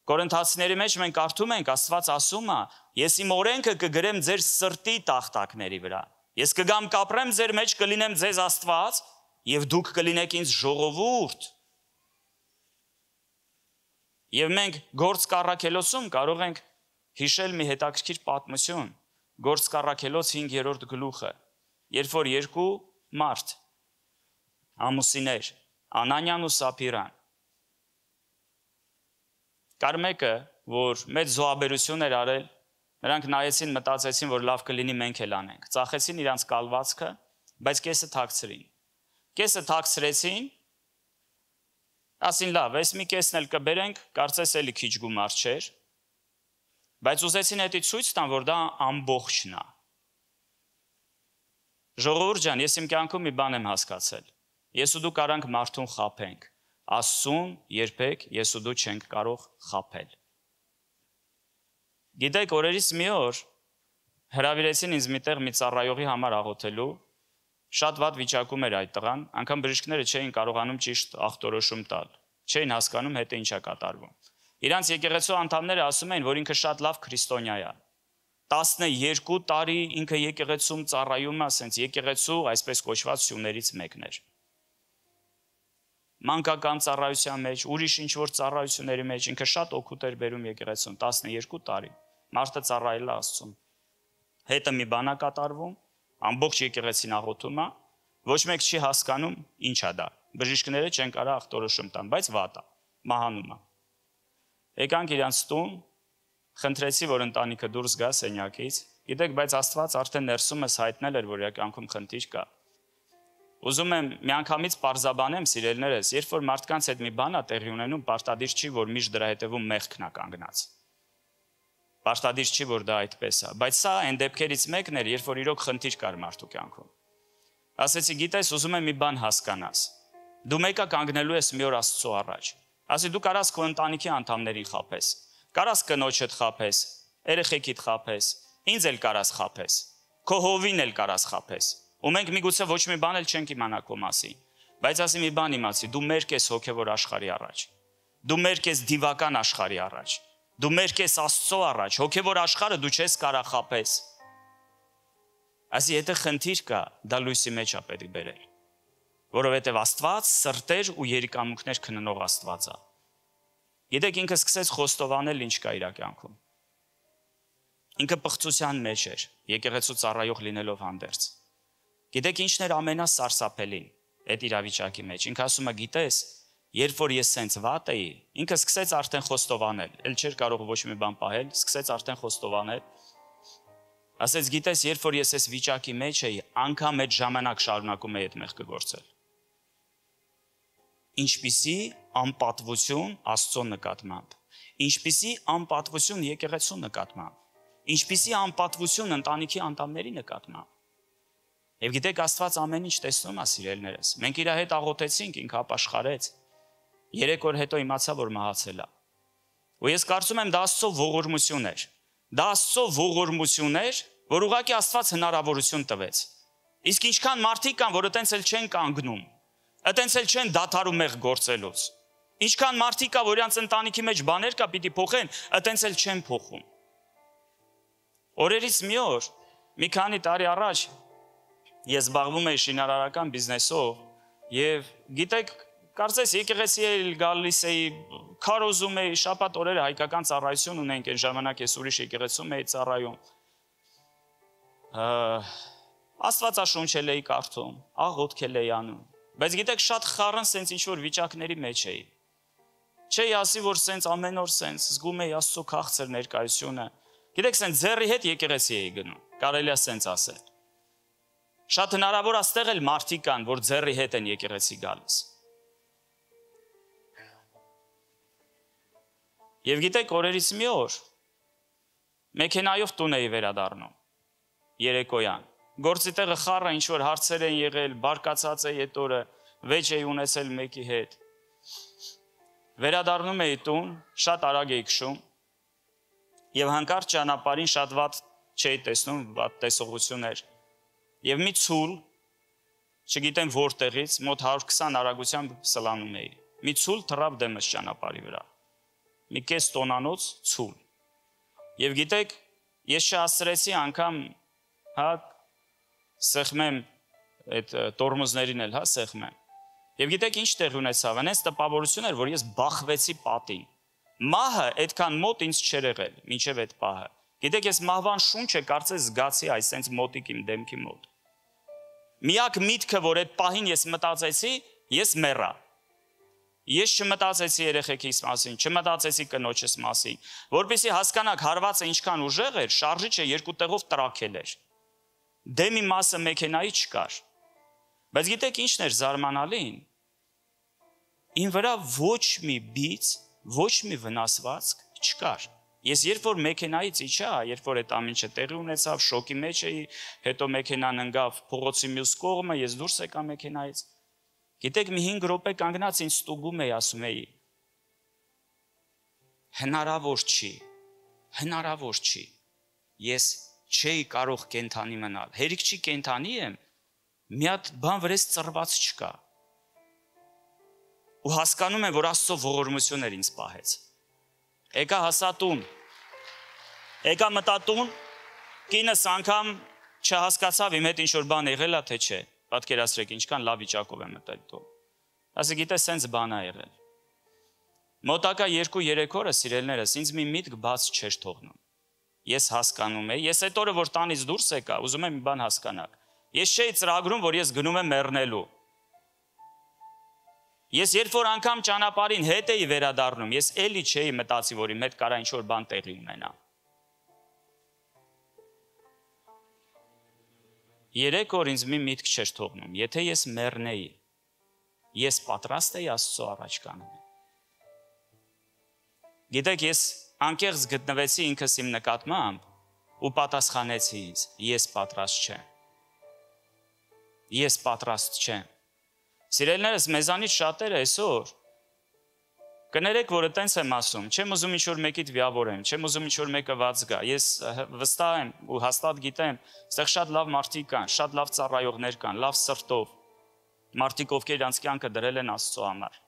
Կորինթացիների մեջ մենք կարդում ենք, Աստված ասում է. ես իմ օրենքը կգրեմ ձեր սրտի տախտակների վրա։ Ես կգամ կապրեմ ձեր մեջ, կլինեմ ձեզ Աստված, եւ դուք կլինեք ինձ ժողովուրդ։ Եվ մենք Գործ Կառաքելոցում կարող ենք հիշել մի հետաքրքիր պատմություն։ Գործ Կառաքելոց 5-րդ գլուխը, երբ որ երկու մարդ, ամուսիններ, Անանյան ու Սափիրան, կար մեկը, որ մեծ զոհաբերություն էր արել, նրանք նայեցին, մտածեցին, որ լավ կլինի մենք էլ անենք, ծախեցին իրանց կալվածքը, բայց կեսը թաքցրին։ Կեսը թաքցրեցին, ասին լավ, այս մի կեսն էլ կբերենք, կարծես էլի քիչ գումար չէր, բայց ուզեցին հետի ցույց տան, որ դա ամբողջն է։ Ժողովուրդ ջան, ես իմ կյանքում մի բան եմ հասկացել։ Ես ու դու կարանք մարդուն խաբենք, Աստծուն երբեք ես ու դու չենք կարող խաբել։ Գիտեք, օրերից մի օր հրավիրեցին ինձ միտեղ մի ծառայողի համար աղոթելու, շատ վատ վիճակում էր այդ տղան, անգամ բժիշկները չէին կարողանում ճիշտ ախտորոշում տալ, չէին հասկանում հետը ինչ է կատարվում։ Իրանց եկեղեցու անդամները ասում էին, որ ինքը շատ լավ քրիստոնյա է։ 12 տարի ինքը եկեղեցում ծառայում է, ասենց եկեղեցու այսպես կոչված սյուներից մեկն էր։ Մանկական ծառայության մեջ, ուրիշ ինչ-որ ծառայությունների մեջ ինքը շատ օգուտ էր բերում եկեղեցուն, 12 տարի։ Մարդը ծառայել է Աստծուն։ Հետը մի բան է կատարվում, ամբողջ եկեղեցին աղոթում է, ոչ մեկ չի հասկանում ինչ է դա։ Բժիշկները չեն կարող ախտորոշում տան, բայց վատ է, մահանում է։ Եկանք իրանց տուն, խնդրեցի, որ ընտանիքը դուրս գա սենյակից, գիտեք, բայց Աստված արդեն ներսումս հայտնել էր, որ եկյանքում խնդիր կա։ Ուզում եմ միանգամից պարզաբանեմ, սիրելիներս, երբ որ մարդկանց հետ մի բան է տեղի ունենում, պարտադիր չի, որ միշտ դրա հետևում մեղքն է կանգնած։ Պարտադիր չի, որ դա այդպես է, բայց սա այն դեպքերից մեկն էր, երբ որ իրոք խնդիր կար մարդու կյանքում։ Ասեցի, գիտես, ուզում եմ մի բան հասկանաս։ Դու մեկը կանգնելու ես մի օր Աստծո առաջ։ Ասի դու կարաս քո ընտանիքի անդամներին խաբես, կարաս կնոջդ խաբես, երեխեքիդ խաբես, ինձ էլ կարաս խաբես, քո հովին էլ կարաս խաբես։ Ու մենք միգուցե ոչ մի բան էլ չենք իմանա քո մասին, բայց ասի մի բան իմացի, դու մերկ ես հոգևոր աշխարհի առաջ, դու մերկ ես դիվական աշխարհի առաջ, դու մերկ ես Աստծո առաջ, հոգևոր աշխարհը դու չես կարող խաբես։ Ասի եթե խնդիր կա, դա լույսի մեջ է պետք բերել, որովհետև Աստված սրտեր ու երիկամուկներ քննող Աստված է։ Գիտեք, ինքը սկսեց խոստովանել ինչ կա իր կյանքում։ Ինքը պղծության մեջ էր, եկեղեցու ծառայող լինելով հանդերձ։ Գիտեք ինչն էր ամենասարսափելին այդ իրավիճակի մեջ։ Ինքը ասում է, գիտես, երբ որ ես սենց վատ էի, ինքը սկսեց արդեն խոստովանել, էլ չէր կարող ոչ մի բան պահել, սկսեց արդեն խոստովանել։ Ասեց, գիտես, երբ որ ես այս վիճակի մեջ էի, անգամ այդ ժամանակ շարունակում էի այդ մեղքը գործել։ Ինչպիսի անպատվություն Աստծո նկատմամբ, ինչպիսի անպատվություն եկեղեցու նկատմամբ, ինչպիսի անպատվություն ընտանիքի անդամների նկատմամբ։ Եվ գիտեք, Աստված ամեն ինչ տեսնում է, սիրելիներս։ Մենք իր հետ աղոթեցինք, ինքը ապաշխարեց։ 3 օր հետո իմացա, որ մահացել է։ Ու ես կարծում եմ դա Աստծո ողորմություն էր։ Դա Աստծո ողորմություն էր, որ ուղղակի Աստված հնարավորություն տվեց։ Իսկ ինչքան մարդիկ կան, որ այտենց էլ չեն կանգնում, այտենց էլ չեն դադարում մեղ գործելուց։ Ինչքան մարդիկ կա, որ իրանց ընտանիքի մեջ բաներ կա, պիտի փոխեն, այտենց էլ չեն փոխում։ Օրերից մի օր, մի քանի տարի առաջ ես զբաղվում էի շինարարական բիզնեսով եւ գիտեք, կարծես եկեղեցի էի գալիս էի, քարոզում էի, շաբաթ օրերը հայկական ծառայություն ունենք, այն ժամանակ ես ուրիշ եկեղեցում էի ծառայում։ Աստվածաշունչ էի կարդում, աղոթք էի անում։ Բայց գիտեք, շատ խառն սենց ինչ-որ վիճակների մեջ էի։ Չէի ասի, որ սենց ամեն օր սենց զգում էի Աստծո քաղցր ներկայությունը։ Գիտեք, սենց ձեռի հետ եկեղեցի էի գնում, կարելի է սենց ասել։ Շատ հնարավոր աստեղ էլ մարդիկ կան, որ ձեռի հետ են եկեղեցի գալիս։ Եվ գիտեք, օրերից մի օր մեքենայով տուն էի վերադառնում, երեկոյան։ Գործի տեղը խառը ինչ-որ հարցեր են եղել, բարկացած էի այդ օրը, վեճ էի ունեցել մեկի հետ։ Վերադառնում էի տուն, շատ արագ էի քշում, եւ հանկարծ ճանապարհին շատ վատ չէի տեսնում, վատ տեսողություններ։ Եվ մի ցուլ, չգիտեմ որտեղից, մոտ 120 արագությամբ սլանում էի։ Մի ցուլ թռավ դեմս ճանապարհի վրա։ Մի կես տոնանոց ցուլ։ Եվ գիտեք, ես չհասցրեցի անգամ սեղմեմ այդ տորմոզներին էլ, սեղմեմ։ Եվ գիտեք ինչ տեղի ունեցավ, այնպես տպավորություն էր, որ ես բախվեցի պատին։ Մահը այդքան մոտ ինձ չէր եղել, մինչև այդ պահը։ Գիտեք, ես մահվան շունչը կարծես զգացի այսպես մոտիկ իմ դեմքի մոտ։ Միակ միտքը, որ այդ պահին ես մտածեցի, ես մեռա։ Ես չմտածեցի երեխեքիս մասին, չմտածեցի կնոջս մասին, որպեսզի հասկանաք հարվածը ինչքան ուժեղ էր, շարժիչը երկու տեղով տրաքել էր։ Դեմի մասը մեքենայի չկար։ Բայց գիտեք ինչն էր զարմանալին։ Իմ վրա ոչ մի բիծ, ոչ մի վնասվածք չկար։ Ես երբ որ մեքենայից իջա, երբ որ այդ ամենը տեղի ունեցավ, շոկի մեջ էի, հետո մեքենան ընկավ փողոցի մյուս կողմը, ես դուրս եկա մեքենայից։ Գիտեք, մի 5 րոպե կանգնած ինձ ստուգում էի, ասում էի. հնարավոր չի։ Ես չէի կարող կենթանի մնալ։ Հերիք չի կենթանի եմ, մի հատ բան վրես ծռված չկա։ Ու հասկանում եմ, որ Աստծո ողորմությունն էր ինձ պահեց։ Եկա հասա տուն։ Եկա մտա տուն, կինս անգամ չհասկացավ իմ հետ ինչ որ բան եղել է, թե չէ։ Պատկերացրեք, ինչքան լավ վիճակով եմ մտել տուն։ Ասի գիտես, սենց բան է եղել։ Մոտակա 2-3 օրը սիրելիներս ինձ մի միտք բաց չէր թողնում։ Ես հասկանում եի, ես այդ օրը որ տանից դուրս եկա, ուզում եմ մի բան հասկանաք։ Ես չէի ծրագրում, որ ես գնում եմ մեռնելու։ Ես երբ որ անգամ ճանապարհին հետ էի վերադառնում, ես էլի չէի մտածի, որ իմ հետ կարա ինչ որ բան տեղի ունենա։ 3 օր ինձ մի միտք չէր թողնում, եթե ես մեռնեի, ես պատրաստ էի Աստծո առաջ կանգնել։ Գիտեք, ես անկեղծ գտնվեցի ինքս իմ նկատմամբ ու պատասխանեցի ինձ. ես պատրաստ չեմ։ Ես պատրաստ չեմ։ Սիրելիներս, մեզանից շատերը այսօր կներեք, որ այտենց եմ ասում, չեմ ուզում ինչ-որ մեկիդ վիավորեմ, չեմ ուզում ինչ-որ մեկը ված գա, ես վստահ եմ ու հաստատ գիտեմ, այստեղ շատ լավ մարդիկ կան, շատ լավ ծառայողներ կան, լավ սրտով, մարդիկ, ովքեր իրանց կյանքը դրել են Աստծո համար,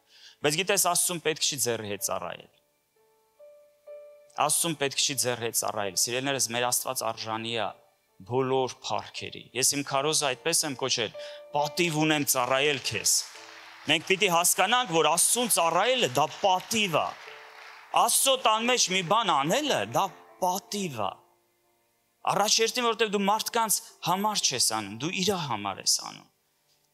բայց գիտես, Աստծուն պետք չի ձեռի հետ ծառայել, Աստծուն պետք չի ձեռի հետ ծառայել, սիրելիներս, մեր Աստված արժանի է բոլոր փառքերի, ես իմ քարոզը այդպես եմ կոչել, պատիվ ունեմ ծառայել քեզ։ Մենք պիտի հասկանանք, որ Աստծուն ծառայելը դա պատիվ է։ Աստծո տան մեջ մի բան անելը դա պատիվ է։ Առաջերտին, որովհետև դու մարդկանց համար չես անում, դու իր համար ես անում։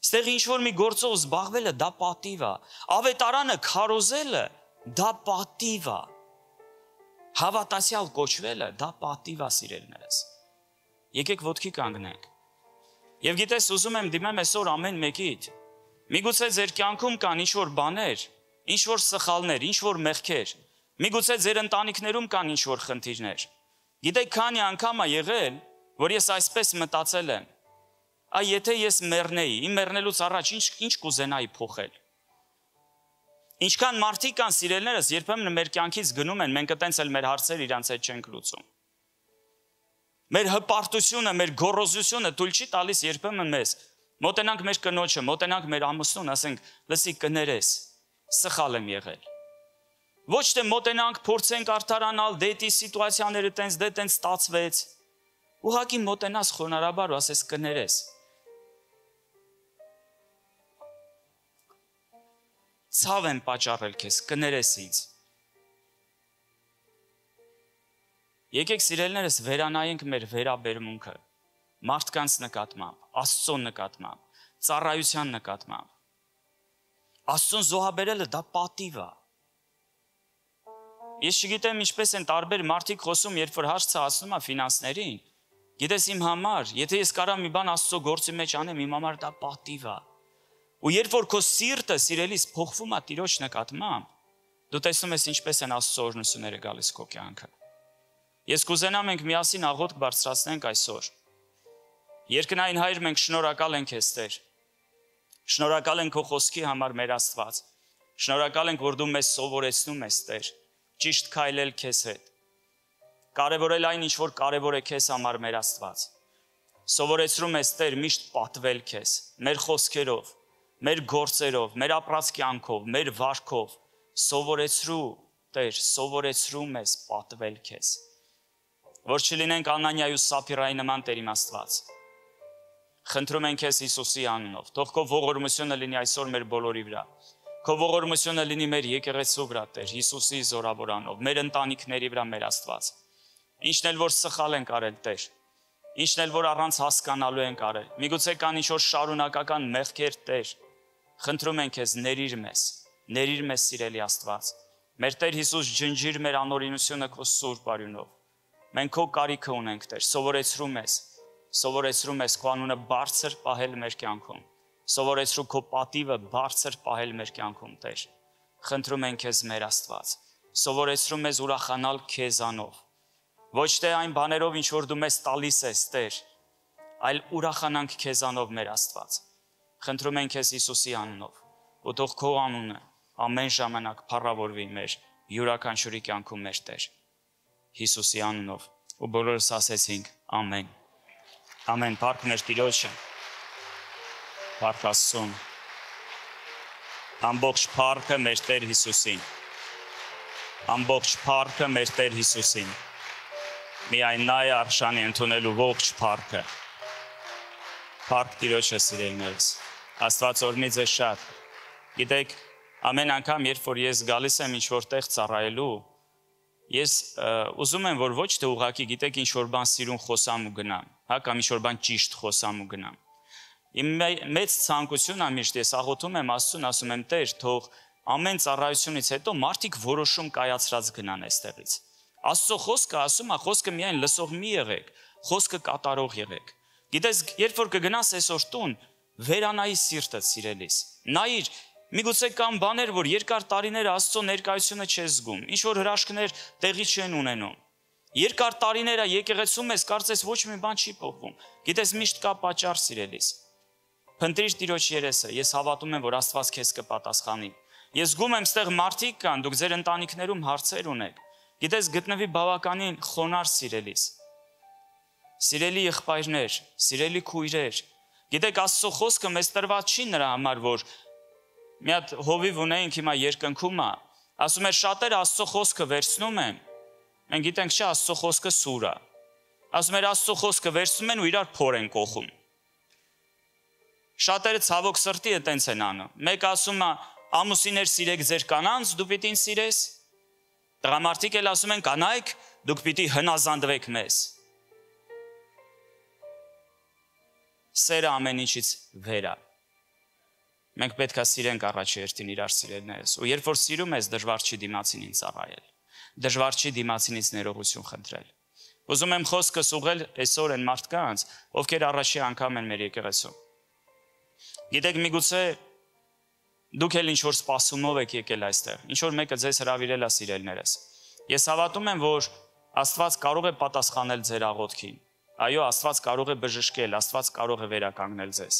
Այստեղ ինչ որ մի գործով զբաղվելը դա պատիվ է։ Ավետարանը քարոզելը դա պատիվ է։ Հավատացյալ կոչվելը դա պատիվ է, սիրելիներս։ Եկեք ոտքի կանգնենք։ Եվ գիտես, ուզում եմ դիմեմ այսօր ամեն մեկիդ։ Միգուցե ձեր կյանքում կան ինչ-որ բաներ, ինչ-որ սխալներ, ինչ-որ մեղքեր։ Միգուցե ձեր ընտանիքներում կան ինչ-որ խնդիրներ։ Գիտեք, քանի անգամ է եղել, որ ես այսպես մտածել եմ. այ եթե ես մեռնեի, իմ մեռնելուց առաջ ինչ կուզենայի փոխել։ Ինչքան մարդիկ կան, սիրելիներս, երբեմն մեր կյանքից գնում են, մենք այտենց էլ մեր հարցերը իրանց հետ չենք լուծում։ Մեր հպարտությունը, մեր գոռոզությունը թույլ չի տալիս երբեմն մեզ մոտենանք մեր կնոջը, մոտենանք մեր ամուսնուն, ասենք, լսի կներես, սխալ եմ եղել։ Ոչ թե մոտենանք, փորձենք արդարանալ, դե սիտուացիաները տենց, դե տենց ստացվեց։ Ուղղակի մոտենաս խոնարհաբար ու ասես կներես։ Ցավ եմ պատճառել քեզ, կներես ինձ։ Եկեք սիրելիներս վերանայենք մեր վերաբերմունքը մարդկանց նկատմամբ, Աստծո նկատմամբ, ծառայության նկատմամբ։ Աստծուն զոհաբերելը դա պատիվ է։ Ես չգիտեմ ինչպես են տարբեր մարդիկ խոսում, երբ որ հարցը հասնում է ֆինանսներին։ Գիտես իմ համար, եթե ես կարամ մի բան Աստծո գործի մեջ անեմ, իմ համար դա պատիվ է։ Ու երբ որ քո սիրտը սիրելիս փոխվում է Տիրոջ նկատմամբ, դու տեսնում ես ինչպես են Աստծո օրհնությունները գալիս քո կյանքը։ Ես կուզենամ ենք միասին աղոթք բարձրացնենք այսօր։ Երկնային Հայր, մենք շնորհակալ ենք քեզ, Տեր։ Շնորհակալ ենք քո խոսքի համար, մեր Աստված։ Շնորհակալ ենք, որ դու մեզ սովորեցնում ես, Տեր, ճիշտ քայլել քեզ հետ։ կարևորել այն, ինչ որ կարևոր է քեզ համար մեր Աստված։ Սովորեցրում ես Տեր միշտ պատվել քեզ, մեր խոսքերով, մեր գործերով, մեր ապրած կյանքով, մեր վարքով, սովորեցրու Տեր, սովորեցրում ես պատվել քեզ։ Որ չլինենք Անանիայի ու Սափիրայի նման Տեր իմ Աստված։ Խնդրում ենք քեզ Հիսուսի անունով, թող քո ողորմությունը լինի այսօր մեր բոլորի վրա։ Քո ողորմությունը լինի մեր եկեղեցու վրա, Տեր, Հիսուսի զորավոր անունով, մեր ընտանիքների վրա, մեր Աստված։ Ինչն էլ որ սխալ ենք արել, Տեր, ինչն էլ որ առանց հասկանալու ենք արել, միգուցե կան ինչ-որ շարունակական մեղքեր, Տեր, խնդրում ենք քեզ, ների՛ր մեզ, սիրելի Աստված։ Մեր Տեր Հիսուս, ջնջիր մեր անօրինությունը քո սուրբ արյունով։ Մենք քո կարիքը ունենք, Տեր, սովորեցրում ես քո անունը բարձր պահել մեր կյանքում։ Սովորեցրու քո պատիվը բարձր պահել մեր կյանքում, Տեր։ Խնդրում ենք քեզ, մեր Աստված։ Սովորեցրում ես ուրախանալ քեզանով։ Ոչ թե այն բաներով, ինչ որ դու մեզ տալիս ես, Տեր, այլ ուրախանանք քեզանով, մեր Աստված։ Խնդրում ենք քեզ Հիսուսի անունով, ու թող քո անունը ամեն ժամանակ փառավորվի մեր յուրաքանչյուրի կյանքում, մեր Տեր։ Հիսուսի անունով, ու բոլորս ասեցինք ամեն։ Ամեն, փառք մեր Տիրոջը։ Փառք Աստծուն։ Ամբողջ փառքը մեր Տեր Հիսուսին։ Ամբողջ փառքը մեր Տեր Հիսուսին։ Միայն նա է արժանի ընդունելու ողջ փառքը։ Փառք Տիրոջը, սիրելիներս։ Աստված օրհնի ձեզ շատ։ Գիտեք, ամեն անգամ, երբ որ ես գալիս եմ ինչ-որ տեղ ծառայելու, ես ուզում եմ, որ ոչ թե ուղղակի, գիտեք, ինչ-որ բան սիրուն խոսամ ու գնամ, հա, կամ ինչ-որ բան ճիշտ խոսամ ու գնամ։ Իմ մեծ ցանկությունն է միշտ ես աղոթում եմ Աստծուն, ասում եմ Տեր, թող ամեն ծառայությունից հետո մարդիկ որոշում կայացրած գնան այստեղից։ Աստծո խոսքը ասում է, խոսքը միայն լսող մի եղեք, խոսքը կատարող եղեք։ Գիտես, երբ որ կգնաս այսօր տուն, վերանայի սիրտդ, սիրելիս։ Նայիր, միգուցե կան բաներ, որ երկար տարիներ Աստծո ներկայությունը չես զգում, ինչ որ հրաշքներ տեղի չեն ունենում։ Երկար տարիներ է եկեղեցում ես, կարծես ոչ մի բան չի փոխվում։ Գիտես, միշտ կա պատճառ, սիրելիս։ Փնտրիր Տիրոջ երեսը, ես հավատում եմ, որ Աստված քեզ կպատասխանի։ Ես զգում եմ, ստեղ մարդիկ կան, դուք ձեր ընտանիքներում հարցեր ունեք։ Գիտես, գտնվի բավականին խոնարհ, սիրելիս։ Սիրելի եղբայրներ, սիրելի քույրեր, գիտեք, Աստծո խոսքը մեզ տրված չի նրա համար, որ մի հատ հովիվ ունեինք հիմա երկնքում է, ասում էր շատերը Աստծո խոսքը վերցնում են, մենք գիտենք չէ, Աստծո խոսքը սուր է, ասում էր Աստծո խոսքը վերցնում են ու իրար փոր են կողում։ Շատերը ցավոք սրտի այտենց են անում, մեկ ասում է ամուսիններ սիրեք ձեր կանանց, դու պիտի ինձ սիրես, տղամարդիկ էլ ասում են կանայք, դուք պիտի հնազանդվեք մեզ։ Սերը ամեն ինչից վեր է։ Մենք պետք է սիրենք առաջի հերթին իրար սիրելիներս, ու երբ որ սիրում ես, դժվար չի դիմացինին ծառայել, դժվար չի դիմացինից ներողություն խնդրել։ Ուզում եմ խոսքս ուղղել այսօր այն մարդկանց, ովքեր առաջի անգամ են մեր եկեղեցում։ Գիտեք, միգուցե դուք էլ ինչ-որ սպասումով եք եկել այստեղ, ինչ-որ մեկը ձեզ հրավիրել է, սիրելիներս։ Ես հավատում եմ, որ Աստված կարող է պատասխանել ձեր աղոթքին։ Այո, Աստված կարող է բժշկել, Աստված կարող է վերականգնել ձեզ։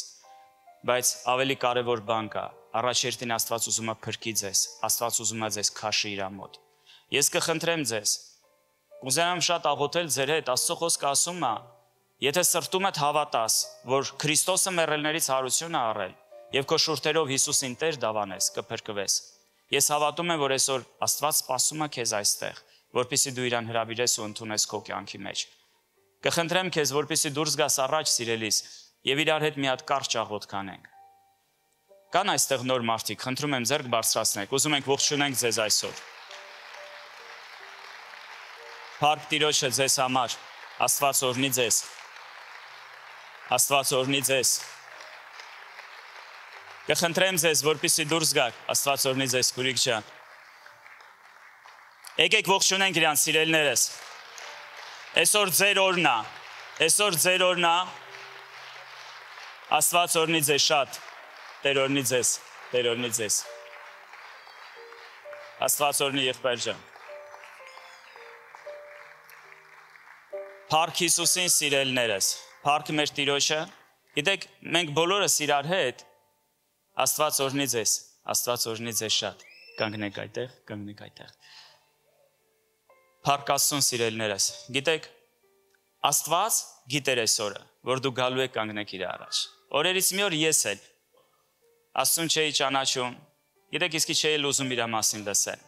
Բայց ավելի կարևոր բան կա, առաջերտին Աստված ուզում է փրկի ձեզ, Աստված ուզում է ձեզ քաշի իր մոտ։ Ես կխնդրեմ ձեզ, կուզենամ շատ աղոթել ձեր հետ, Աստծո խոսքը ասում է, եթե սրտումդ հավատաս, որ Քրիստոսը մեռելներից հարություն է առել, եւ քո շուրթերով Հիսուսին Տեր դավանես, կփրկվես։ Ես հավատում եմ, որ այսօր Աստված սպասում է քեզ այստեղ, որպեսզի դու իրան հրավիրես ու ընդունես քո կյանքի մեջ։ Կխնդրեմ քեզ, որպեսզի դուրս գաս առաջ, սիրելիս, եւ իրար հետ մի հատ կարճ աղոթք անենք։ Կան այստեղ նոր մարդիկ, խնդրում եմ ձեռք բարձրացնեք, ուզում ենք ողջունենք ձեզ այսօր։ Փառք Տիրոջը ձեզ համար, Աստված օրհնի ձեզ։ Աստված օրհնի ձեզ։ Կխնդրեմ ձեզ, որպեսզի դուրս գաք, Աստված օրհնի ձեզ, քուրիկ ջան։ Եկեք ողջունենք իրանց սիրելիներս։ Այսօր ձեր օրն է, այսօր ձեր օրն է։ Աստված օրհնի ձեզ շատ, Տեր օրհնի ձեզ, Տեր օրհնի ձեզ։ Աստված օրհնի եղբայր ջան։ Փառք Հիսուսին, սիրելիներս, փառք մեր Տիրոջը։ Գիտեք, մենք բոլորս իրար հետ Աստված օրհնի ձեզ, Աստված օրհնի ձեզ շատ։ Կանգնեք այդտեղ, կանգնեք այդտեղ։ Փառք Աստծուն սիրելիներս։ Գիտեք, Աստված գիտեր այսօրը, որ դու գալու եք կանգնեք իր առաջ։ Օրերից մի օր ես էլ Աստծուն չէի ճանաչում, գիտեք, իսկի չէի ուզում իր մասին լսել։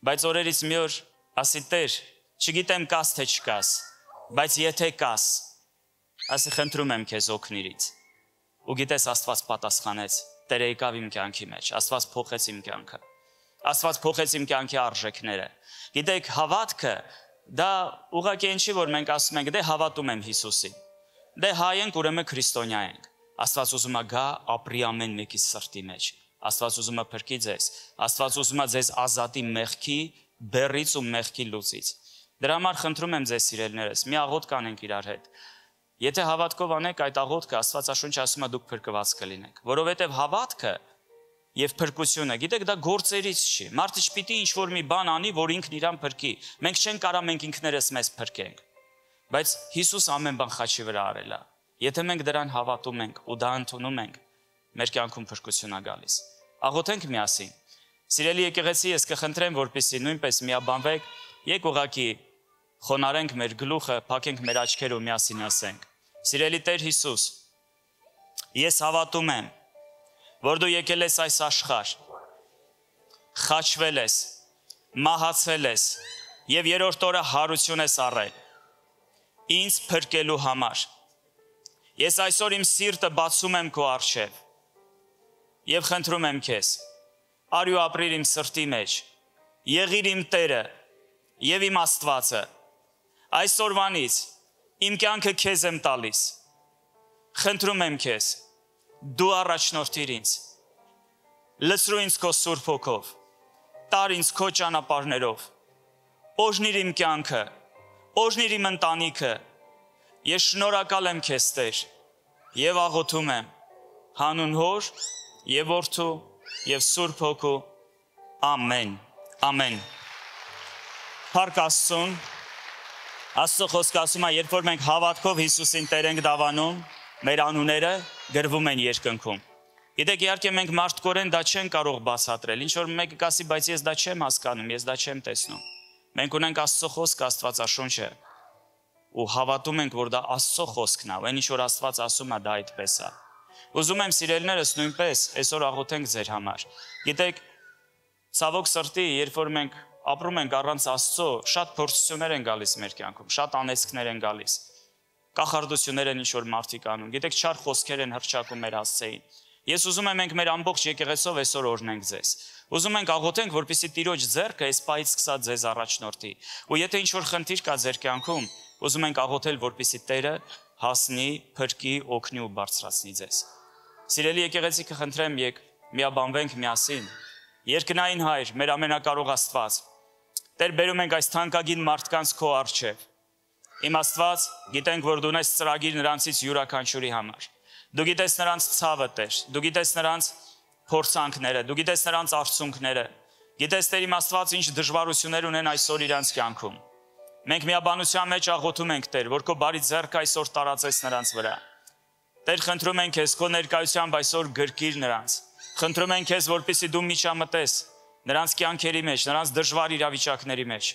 Բայց օրերից մի օր ասի Տեր, չգիտեմ կաս թե չկաս, բայց եթե կաս, ասի խնդրում եմ քեզ օգնիրից։ Ու գիտես, Աստված պատասխանեց, Տերը եկավ իմ կյանքի մեջ, Աստված փոխեց իմ կյանքը։ Աստված փոխեց իմ կյանքի արժեքները։ Գիտեք, հավատքը դա ուղղակի ինչի որ մենք ասում ենք, դե հավատում եմ Հիսուսին։ Դե հայ ենք, ուրեմն քրիստոնյա ենք։ Աստված ուզում է գա ապրի ամեն մեկի սրտի մեջ։ Աստված ուզում է փրկի ձեզ։ Աստված ուզում է ձեզ ազատի մեղքի բեռից ու մեղքի լուծից։ Դրա համար խնդրում եմ ձեզ սիրելիներս, մի աղոթք անենք իրար հետ։ Եթե հավատքով անեք այդ աղոթքը, Աստվածաշունչը ասում է դուք փրկված կլինեք, որովհետև հավատքը եւ փրկությունը, գիտեք, դա գործերից չի։ Մարդը չպիտի ինչ-որ մի բան անի, որ ինքն իրան փրկի։ Մենք չենք կարող մենք ինքներս մեզ փրկենք։ Բայց Հիսուս ամեն բան խաչի վրա արել է։ Եթե մենք դրան հավատում ենք ու դա ընդունում ենք, մեր կյանքում փրկություն է գալիս։ Աղոթենք միասին։ Սիրելի եկեղեցի, ես կխնդրեմ, որպեսզի նույնպես միաբանվեք, եկ ուղղակի խոնարհենք մեր գլուխը, փակենք մեր աչքերը ու միասին ասենք. Սիրելի Տեր Հիսուս, ես հավատում եմ, որ դու եկել ես այս աշխարհ, խաչվել ես, մահացել ես եւ երրորդ օրը հարություն ես առել ինձ փրկելու համար։ Ես այսօր իմ սիրտը բացում եմ քո առջև եւ խնդրում եմ քեզ, արի ու ապրիր իմ սրտի մեջ, եղիր իմ Տերը եւ իմ Աստվածը։ Այսօրվանից իմ կյանքը քեզ եմ տալիս։ Խնդրում եմ քեզ, դու առաջնորդիր ինձ, լցրու ինձ քո Սուրբ Հոգով, տար ինձ քո ճանապարհներով, օժնիր իմ կյանքը, օժնիր իմ ընտանիքը։ Ես շնորհակալ եմ քեզ, Տեր, եւ աղոթում եմ հանուն Հոր եւ Որդու եւ Սուրբ Հոգու։ Ամեն։ Ամեն։ Փառք Աստծուն։ Աստծո խոսքը ասում է, երբ որ մենք հավատքով Հիսուսին Տեր ենք դավանում, մեր անունները գրվում են երկնքում։ Գիտեք, իհարկե մենք մարդկորեն դա չենք կարող բացատրել։ Ինչ որ մեկը կասի, բայց ես դա չեմ հասկանում, ես դա չեմ տեսնում։ Մենք ունենք Աստծո խոսքը, Աստվածաշունչը, ու հավատում ենք, որ դա Աստծո խոսքն է, այն ինչ որ Աստված ասում է, դա այդպես է։ Ուզում եմ սիրելիներս նույնպես այսօր աղոթենք ձեր համար։ Գիտեք, ցավոք սրտի, երբ որ մենք ապրում ենք առանց Աստծո, շատ փորձություններ են գալիս մեր կյանքում, շատ անեծքներ են գալիս, կախարդություններ են ինչ որ մարդիկ անում, գիտեք, չար խոսքեր են հռչակում մեր Աստծեին։ Ես ուզում եմ մենք մեր ամբողջ եկեղեցով այսօր օրհնենք ձեզ։ Ուզում ենք աղոթենք, որպեսզի Տիրոջ ձեռքը այս պահից սկսած ձեզ առաջնորդի։ Ու եթե ինչ որ խնդիր կա ձեր կյանքում, ուզում ենք աղոթել, որպեսզի Տերը հասնի, փրկի, օգնի ու բարձրացնի ձեզ։ Սիրելի եկեղեցի, կխնդրեմ, եք միաբանվենք միասին։ Երկնային Հայր, մեր ամենակարող Աստված, Տեր, բերում ենք այս թանկագին մարդկանց քո առջև։ Իմ Աստված, գիտենք, որ դու ունես ծրագիր նրանցից յուրաքանչյուրի համար։ Դու գիտես նրանց ցավը, Տեր, դու գիտես նրանց փորձանքները, դու գիտես նրանց արցունքները, գիտես Տեր իմ Աստված ինչ դժվարություններ ունեն այսօր իրանց կյանքում։ Մենք միաբանության մեջ աղոթում ենք, Տեր, որ քո բարի ձեռքը այսօր տարածես նրանց վրա։ Տեր, խնդրում ենք քեզ քո ներկայությամբ այսօր գրկիր նրանց։ Խնդրում ենք քեզ, որպեսզի դու միջամտես նրանց կյանքերի մեջ, նրանց դժվար իրավիճակների մեջ։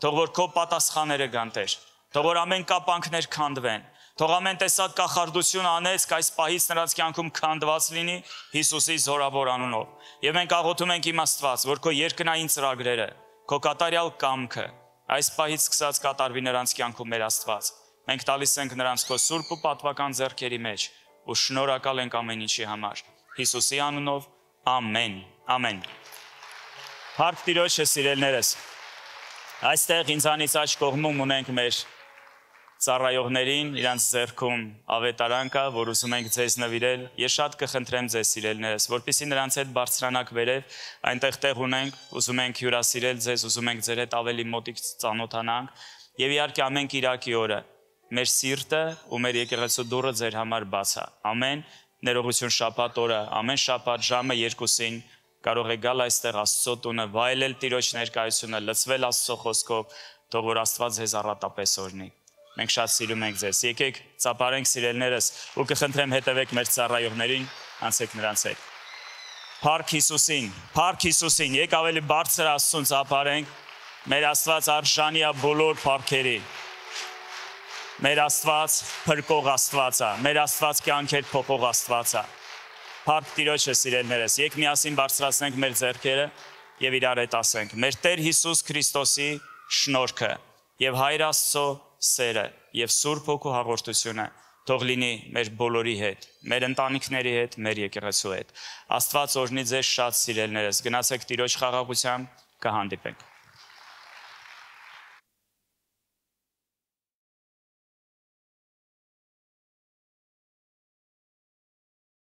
Թող որ քո պատասխանները գան, Տեր։ Թող որ ամեն կապանքներ քանդվեն։ Թող ամեն տեսակ կախարդություն անեցք այս պահից նրանց կյանքում քանդված լինի Հիսուսի զորավոր անունով։ Եվ մենք աղոթում ենք իմ Աստված, որ քո երկնային ծրագրերը, քո կատարյալ կամքը այս պահից սկսած կատարվի նրանց կյանքում մեր Աստված։ Մենք տալիս ենք նրանց քո սուրբ ու պատվական ձեռքերի մեջ ու շնորհակալ ենք ամեն ինչի համար։ Հիսուսի անունով, ամեն, ամեն։ Փառք Տիրոջը, սիրելիներս։ Այստեղ ինձանից աջ կողմում ունենք մեր ծառայողներին, իրանց ձեռքում ավետարան կա, որ ուզում ենք ձեզ նվիրել։ Ես շատ կխնդրեմ ձեզ սիրելիներս, որպեսզի նրանց հետ բարձրանաք վերև, այնտեղ տեղ ունենք, ուզում ենք հյուրասիրել ձեզ, ուզում ենք ձեր հետ ավելի մոտիկ ծանոթանանք, եւ իհարկե ամեն կիրակի օրը մեր սիրտը ու մեր եկեղեցու դուռը ձեր համար բաց է։ Ամեն ներողություն շաբաթ օրը, ամեն շաբաթ ժամը 2-ին կարող եք գալ այստեղ Աստծո տունը, վայելել Տիրոջ ներկայությունը, լցվել Աստծո խոսքով, թող որ Աստված ձեզ առատապես օրհնի։ Մենք շատ սիրում ենք ձեզ։ Եկեք ծափարենք սիրելիներս ու կխնդրեմ հետևեք մեր ծառայողներին, անցեք նրանց հետ։ Փառք Հիսուսին, եք ավելի բարձր Աստծուն ծափարենք։ Մեր Աստված արժանի է բոլոր փառքերի։ Մեր Աստված փրկող Աստված է, մեր Աստված կյանքեր փոխող Աստված է։ Փառք Տիրոջը, սիրելիներս, եք միասին բարձրացնենք մեր ձեռքերը եւ իրար հետ ասենք. մեր Տեր Հիսուս Քրիստոսի շնորհքը եւ Հայր Աստծո սերը եւ Սուրբ Հոգու հաղորդությունը թող լինի մեր բոլորի հետ, մեր ընտանիքների հետ, մեր եկեղեցու հետ։ Աստված օրհնի ձեզ շատ, սիրելիներս, գնացեք Տիրոջ խաղաղությամբ, կհանդիպենք։